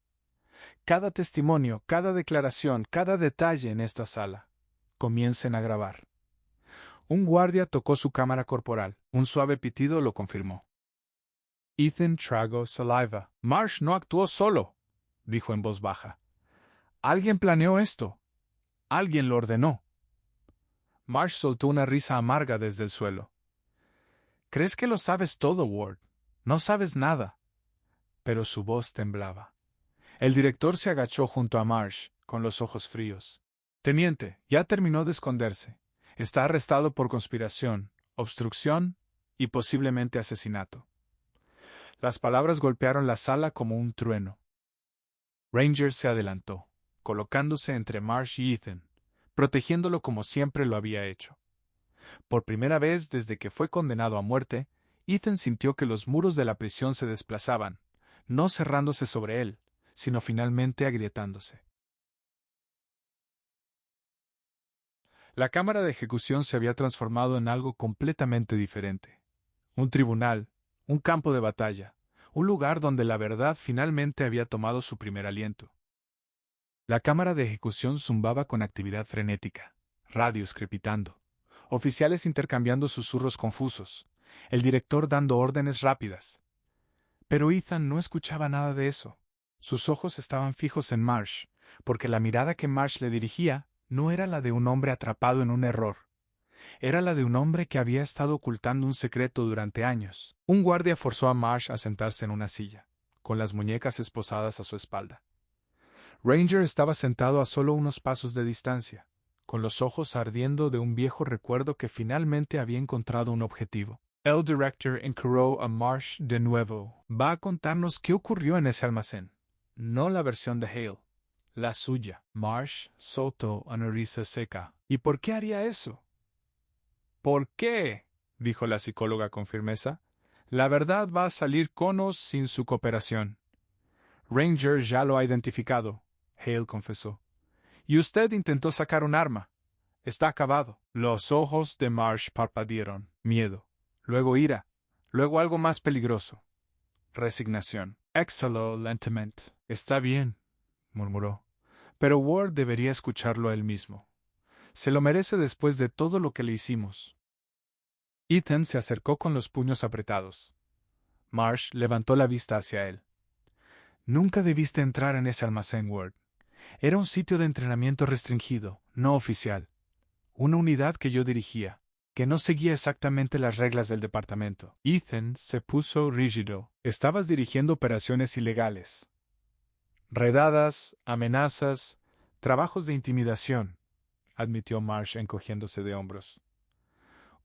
«Cada testimonio, cada declaración, cada detalle en esta sala. Comiencen a grabar». Un guardia tocó su cámara corporal. Un suave pitido lo confirmó. Ethan tragó saliva. «Marsh no actuó solo», dijo en voz baja. «Alguien planeó esto. Alguien lo ordenó». Marsh soltó una risa amarga desde el suelo. «Crees que lo sabes todo, Ward. No sabes nada». Pero su voz temblaba. El director se agachó junto a Marsh, con los ojos fríos. «Teniente, ya terminó de esconderse. Está arrestado por conspiración, obstrucción y posiblemente asesinato». Las palabras golpearon la sala como un trueno. Ranger se adelantó, colocándose entre Marsh y Ethan, protegiéndolo como siempre lo había hecho. Por primera vez desde que fue condenado a muerte, Ethan sintió que los muros de la prisión se desplazaban, no cerrándose sobre él, sino finalmente agrietándose. La cámara de ejecución se había transformado en algo completamente diferente. Un tribunal, un campo de batalla, un lugar donde la verdad finalmente había tomado su primer aliento. La cámara de ejecución zumbaba con actividad frenética, radios crepitando, oficiales intercambiando susurros confusos, el director dando órdenes rápidas. Pero Ethan no escuchaba nada de eso. Sus ojos estaban fijos en Marsh, porque la mirada que Marsh le dirigía no era la de un hombre atrapado en un error. Era la de un hombre que había estado ocultando un secreto durante años. Un guardia forzó a Marsh a sentarse en una silla, con las muñecas esposadas a su espalda. Ranger estaba sentado a solo unos pasos de distancia, con los ojos ardiendo de un viejo recuerdo que finalmente había encontrado un objetivo. El director encaró a Marsh de nuevo. Va a contarnos qué ocurrió en ese almacén. No la versión de Hale, la suya. Marsh soltó una risa seca. ¿Y por qué haría eso? ¿Por qué?, dijo la psicóloga con firmeza. La verdad va a salir con o sin su cooperación. Ranger ya lo ha identificado, Hale confesó. Y usted intentó sacar un arma. Está acabado. Los ojos de Marsh parpadearon. Miedo. Luego ira. Luego algo más peligroso. Resignación. Exhaló lentamente. Está bien, murmuró. Pero Ward debería escucharlo a él mismo. Se lo merece después de todo lo que le hicimos. Ethan se acercó con los puños apretados. Marsh levantó la vista hacia él. Nunca debiste entrar en ese almacén, Ward. Era un sitio de entrenamiento restringido, no oficial. Una unidad que yo dirigía, que no seguía exactamente las reglas del departamento. Ethan se puso rígido. Estabas dirigiendo operaciones ilegales. Redadas, amenazas, trabajos de intimidación, admitió Marsh encogiéndose de hombros.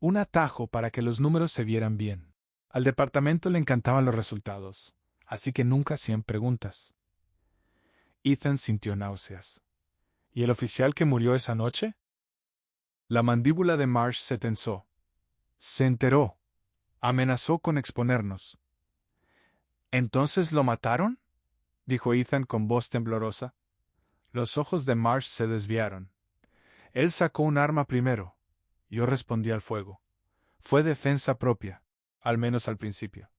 Un atajo para que los números se vieran bien. Al departamento le encantaban los resultados, así que nunca hacían preguntas. Ethan sintió náuseas. ¿Y el oficial que murió esa noche? La mandíbula de Marsh se tensó. Se enteró. Amenazó con exponernos. ¿Entonces lo mataron?, dijo Ethan con voz temblorosa. Los ojos de Marsh se desviaron. Él sacó un arma primero. Yo respondí al fuego. Fue defensa propia, al menos al principio.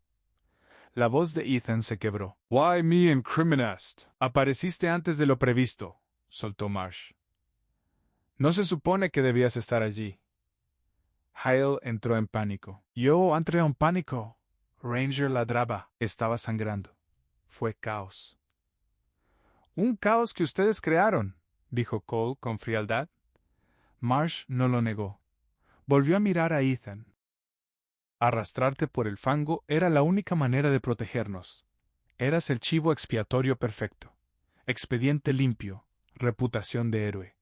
La voz de Ethan se quebró. «Why me incriminast?» «Apareciste antes de lo previsto», soltó Marsh. «No se supone que debías estar allí». Hale entró en pánico. «Yo entré en pánico». Ranger ladraba. Estaba sangrando. Fue caos. «Un caos que ustedes crearon», dijo Cole con frialdad. Marsh no lo negó. Volvió a mirar a Ethan. Arrastrarte por el fango era la única manera de protegernos. Eras el chivo expiatorio perfecto. Expediente limpio, reputación de héroe.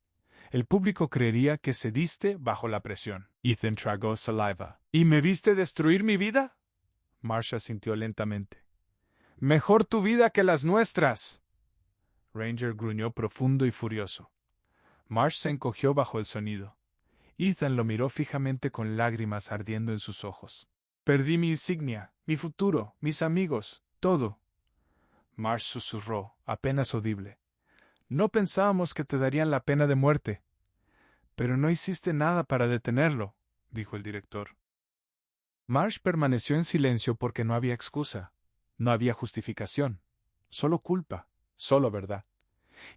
El público creería que cediste bajo la presión. Ethan tragó saliva. ¿Y me viste destruir mi vida? Marsh asintió lentamente. Mejor tu vida que las nuestras. Ranger gruñó profundo y furioso. Marsh se encogió bajo el sonido. Ethan lo miró fijamente con lágrimas ardiendo en sus ojos. Perdí mi insignia, mi futuro, mis amigos, todo. Marsh susurró, apenas audible. No pensábamos que te darían la pena de muerte. Pero no hiciste nada para detenerlo, dijo el director. Marsh permaneció en silencio porque no había excusa, no había justificación, solo culpa, solo verdad.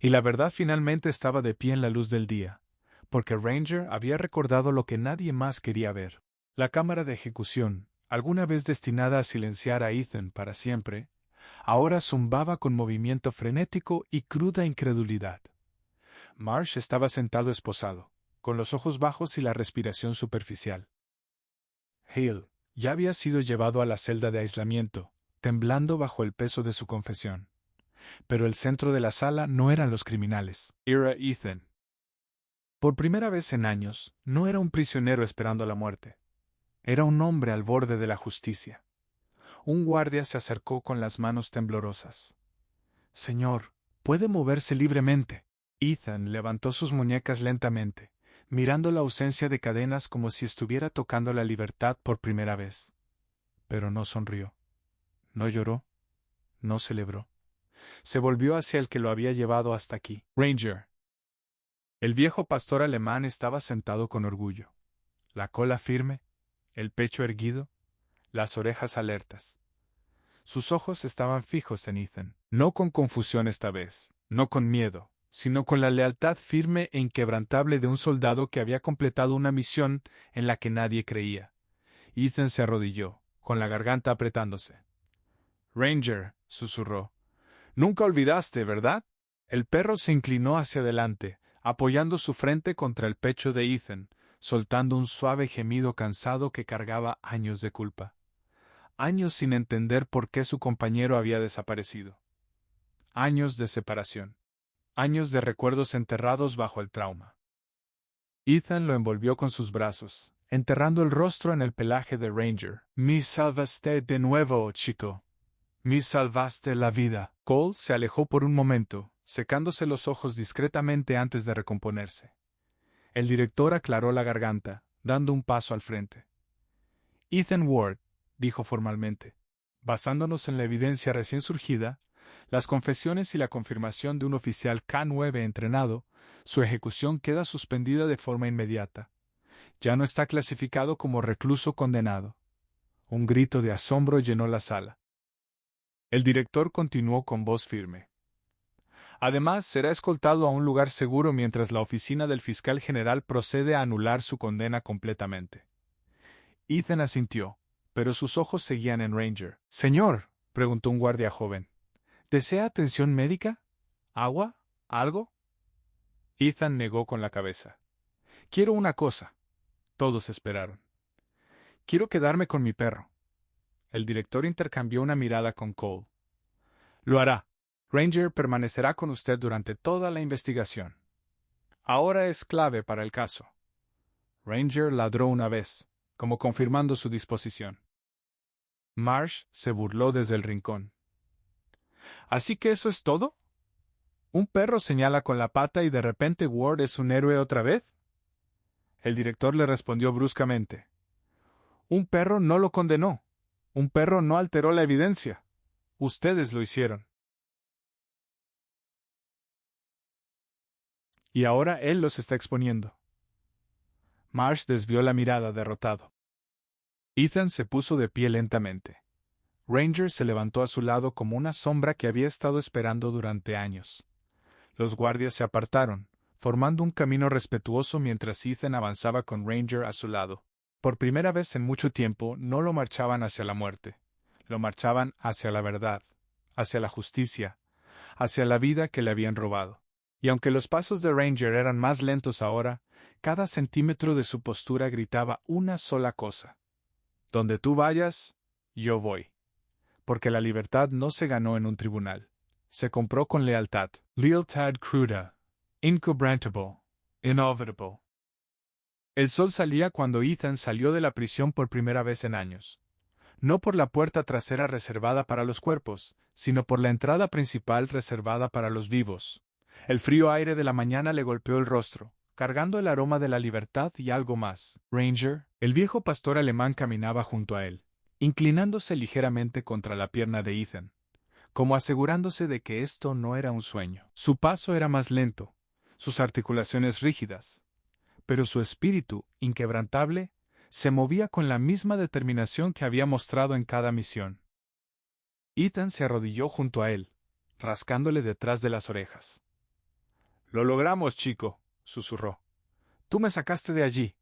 Y la verdad finalmente estaba de pie en la luz del día, porque Ranger había recordado lo que nadie más quería ver. La cámara de ejecución, alguna vez destinada a silenciar a Ethan para siempre, ahora zumbaba con movimiento frenético y cruda incredulidad. Marsh estaba sentado esposado, con los ojos bajos y la respiración superficial. Hale ya había sido llevado a la celda de aislamiento, temblando bajo el peso de su confesión. Pero el centro de la sala no eran los criminales, era Ethan. Por primera vez en años, no era un prisionero esperando la muerte. Era un hombre al borde de la justicia. Un guardia se acercó con las manos temblorosas. Señor, puede moverse libremente. Ethan levantó sus muñecas lentamente, mirando la ausencia de cadenas como si estuviera tocando la libertad por primera vez. Pero no sonrió. No lloró. No celebró. Se volvió hacia el que lo había llevado hasta aquí. Ranger. El viejo pastor alemán estaba sentado con orgullo, la cola firme, el pecho erguido, las orejas alertas. Sus ojos estaban fijos en Ethan, no con confusión esta vez, no con miedo, sino con la lealtad firme e inquebrantable de un soldado que había completado una misión en la que nadie creía. Ethan se arrodilló, con la garganta apretándose. Ranger, susurró. Nunca olvidaste, ¿verdad? El perro se inclinó hacia adelante, apoyando su frente contra el pecho de Ethan, soltando un suave gemido cansado que cargaba años de culpa. Años sin entender por qué su compañero había desaparecido. Años de separación. Años de recuerdos enterrados bajo el trauma. Ethan lo envolvió con sus brazos, enterrando el rostro en el pelaje de Ranger. Me salvaste de nuevo, chico. Me salvaste la vida. Cole se alejó por un momento, secándose los ojos discretamente antes de recomponerse. El director aclaró la garganta, dando un paso al frente. Ethan Ward, dijo formalmente, basándonos en la evidencia recién surgida, las confesiones y la confirmación de un oficial K-9 entrenado, su ejecución queda suspendida de forma inmediata. Ya no está clasificado como recluso condenado. Un grito de asombro llenó la sala. El director continuó con voz firme. Además, será escoltado a un lugar seguro mientras la oficina del fiscal general procede a anular su condena completamente. Ethan asintió, pero sus ojos seguían en Ranger. Señor, preguntó un guardia joven, ¿desea atención médica? ¿Agua? ¿Algo? Ethan negó con la cabeza. Quiero una cosa. Todos esperaron. Quiero quedarme con mi perro. El director intercambió una mirada con Cole. Lo hará. Ranger permanecerá con usted durante toda la investigación. Ahora es clave para el caso. Ranger ladró una vez, como confirmando su disposición. Marsh se burló desde el rincón. ¿Así que eso es todo? ¿Un perro señala con la pata y de repente Ward es un héroe otra vez? El director le respondió bruscamente. Un perro no lo condenó. Un perro no alteró la evidencia. Ustedes lo hicieron. Y ahora él los está exponiendo. Marsh desvió la mirada derrotado. Ethan se puso de pie lentamente. Ranger se levantó a su lado como una sombra que había estado esperando durante años. Los guardias se apartaron, formando un camino respetuoso mientras Ethan avanzaba con Ranger a su lado. Por primera vez en mucho tiempo no lo marchaban hacia la muerte, lo marchaban hacia la verdad, hacia la justicia, hacia la vida que le habían robado. Y aunque los pasos de Ranger eran más lentos ahora, cada centímetro de su postura gritaba una sola cosa. Donde tú vayas, yo voy. Porque la libertad no se ganó en un tribunal. Se compró con lealtad. Lealtad cruda. Inquebrantable. Inevitable. El sol salía cuando Ethan salió de la prisión por primera vez en años. No por la puerta trasera reservada para los cuerpos, sino por la entrada principal reservada para los vivos. El frío aire de la mañana le golpeó el rostro, cargando el aroma de la libertad y algo más. Ranger, el viejo pastor alemán, caminaba junto a él, inclinándose ligeramente contra la pierna de Ethan, como asegurándose de que esto no era un sueño. Su paso era más lento, sus articulaciones rígidas, pero su espíritu, inquebrantable, se movía con la misma determinación que había mostrado en cada misión. Ethan se arrodilló junto a él, rascándole detrás de las orejas. «Lo logramos, chico», susurró. «Tú me sacaste de allí».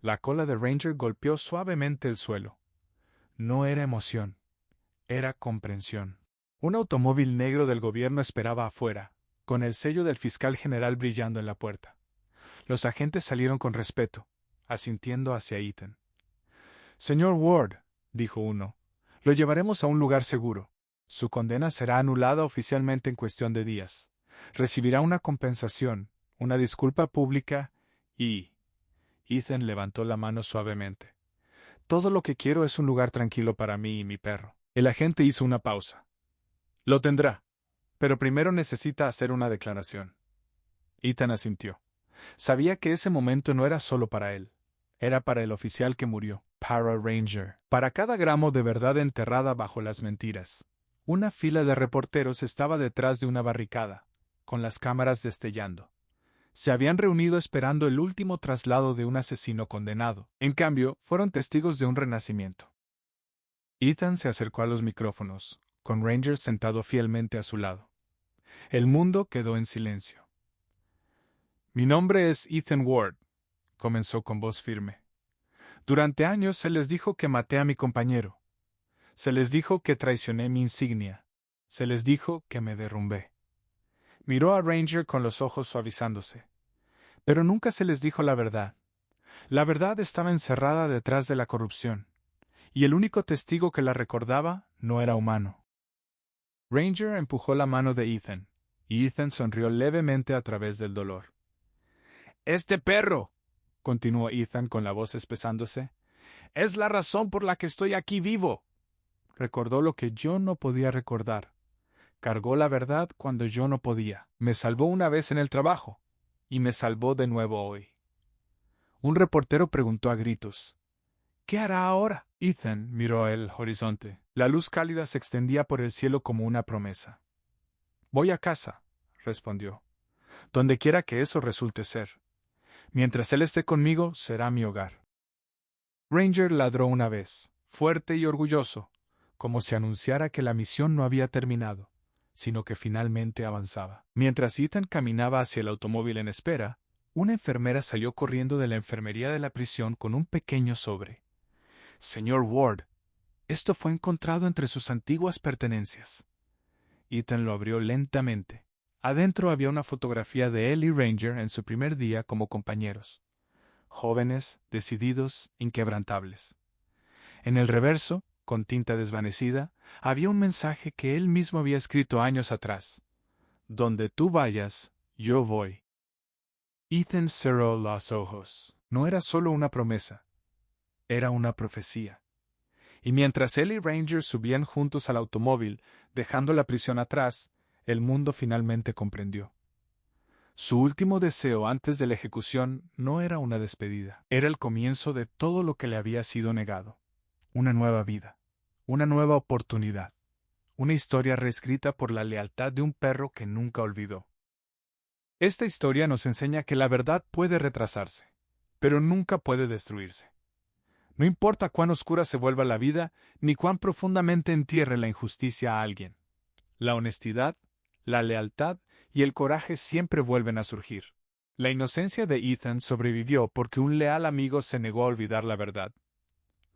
La cola de Ranger golpeó suavemente el suelo. No era emoción, era comprensión. Un automóvil negro del gobierno esperaba afuera, con el sello del fiscal general brillando en la puerta. Los agentes salieron con respeto, asintiendo hacia Ethan. «Señor Ward», dijo uno, «lo llevaremos a un lugar seguro. Su condena será anulada oficialmente en cuestión de días. Recibirá una compensación, una disculpa pública y...» Ethan levantó la mano suavemente. «Todo lo que quiero es un lugar tranquilo para mí y mi perro». El agente hizo una pausa. «Lo tendrá, pero primero necesita hacer una declaración». Ethan asintió. Sabía que ese momento no era solo para él. Era para el oficial que murió, para Ranger. Para cada gramo de verdad enterrada bajo las mentiras. Una fila de reporteros estaba detrás de una barricada, con las cámaras destellando. Se habían reunido esperando el último traslado de un asesino condenado. En cambio, fueron testigos de un renacimiento. Ethan se acercó a los micrófonos, con Ranger sentado fielmente a su lado. El mundo quedó en silencio. «Mi nombre es Ethan Ward», comenzó con voz firme. «Durante años se les dijo que maté a mi compañero. Se les dijo que traicioné mi insignia. Se les dijo que me derrumbé». Miró a Ranger con los ojos suavizándose. Pero nunca se les dijo la verdad. La verdad estaba encerrada detrás de la corrupción, y el único testigo que la recordaba no era humano. Ranger empujó la mano de Ethan, y Ethan sonrió levemente a través del dolor. «Este perro», continuó Ethan con la voz espesándose, «es la razón por la que estoy aquí vivo». Recordó lo que yo no podía recordar. Cargó la verdad cuando yo no podía. Me salvó una vez en el trabajo, y me salvó de nuevo hoy. Un reportero preguntó a gritos, «¿Qué hará ahora?» Ethan miró el horizonte. La luz cálida se extendía por el cielo como una promesa. «Voy a casa», respondió, «donde quiera que eso resulte ser. Mientras él esté conmigo, será mi hogar». Ranger ladró una vez, fuerte y orgulloso, como si anunciara que la misión no había terminado, sino que finalmente avanzaba. Mientras Ethan caminaba hacia el automóvil en espera, una enfermera salió corriendo de la enfermería de la prisión con un pequeño sobre. «Señor Ward, esto fue encontrado entre sus antiguas pertenencias». Ethan lo abrió lentamente. Adentro había una fotografía de él y Ranger en su primer día como compañeros. Jóvenes, decididos, inquebrantables. En el reverso, con tinta desvanecida, había un mensaje que él mismo había escrito años atrás. «Donde tú vayas, yo voy». Ethan cerró los ojos. No era solo una promesa, era una profecía. Y mientras él y Ranger subían juntos al automóvil, dejando la prisión atrás, el mundo finalmente comprendió. Su último deseo antes de la ejecución no era una despedida, era el comienzo de todo lo que le había sido negado. Una nueva vida, una nueva oportunidad, una historia reescrita por la lealtad de un perro que nunca olvidó. Esta historia nos enseña que la verdad puede retrasarse, pero nunca puede destruirse. No importa cuán oscura se vuelva la vida, ni cuán profundamente entierre la injusticia a alguien. La honestidad, la lealtad y el coraje siempre vuelven a surgir. La inocencia de Ethan sobrevivió porque un leal amigo se negó a olvidar la verdad.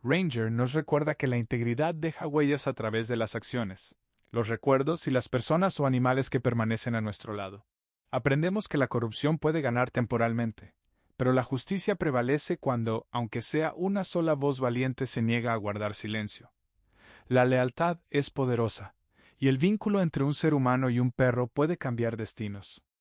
Ranger nos recuerda que la integridad deja huellas a través de las acciones, los recuerdos y las personas o animales que permanecen a nuestro lado. Aprendemos que la corrupción puede ganar temporalmente, pero la justicia prevalece cuando, aunque sea una sola voz valiente, se niega a guardar silencio. La lealtad es poderosa, y el vínculo entre un ser humano y un perro puede cambiar destinos.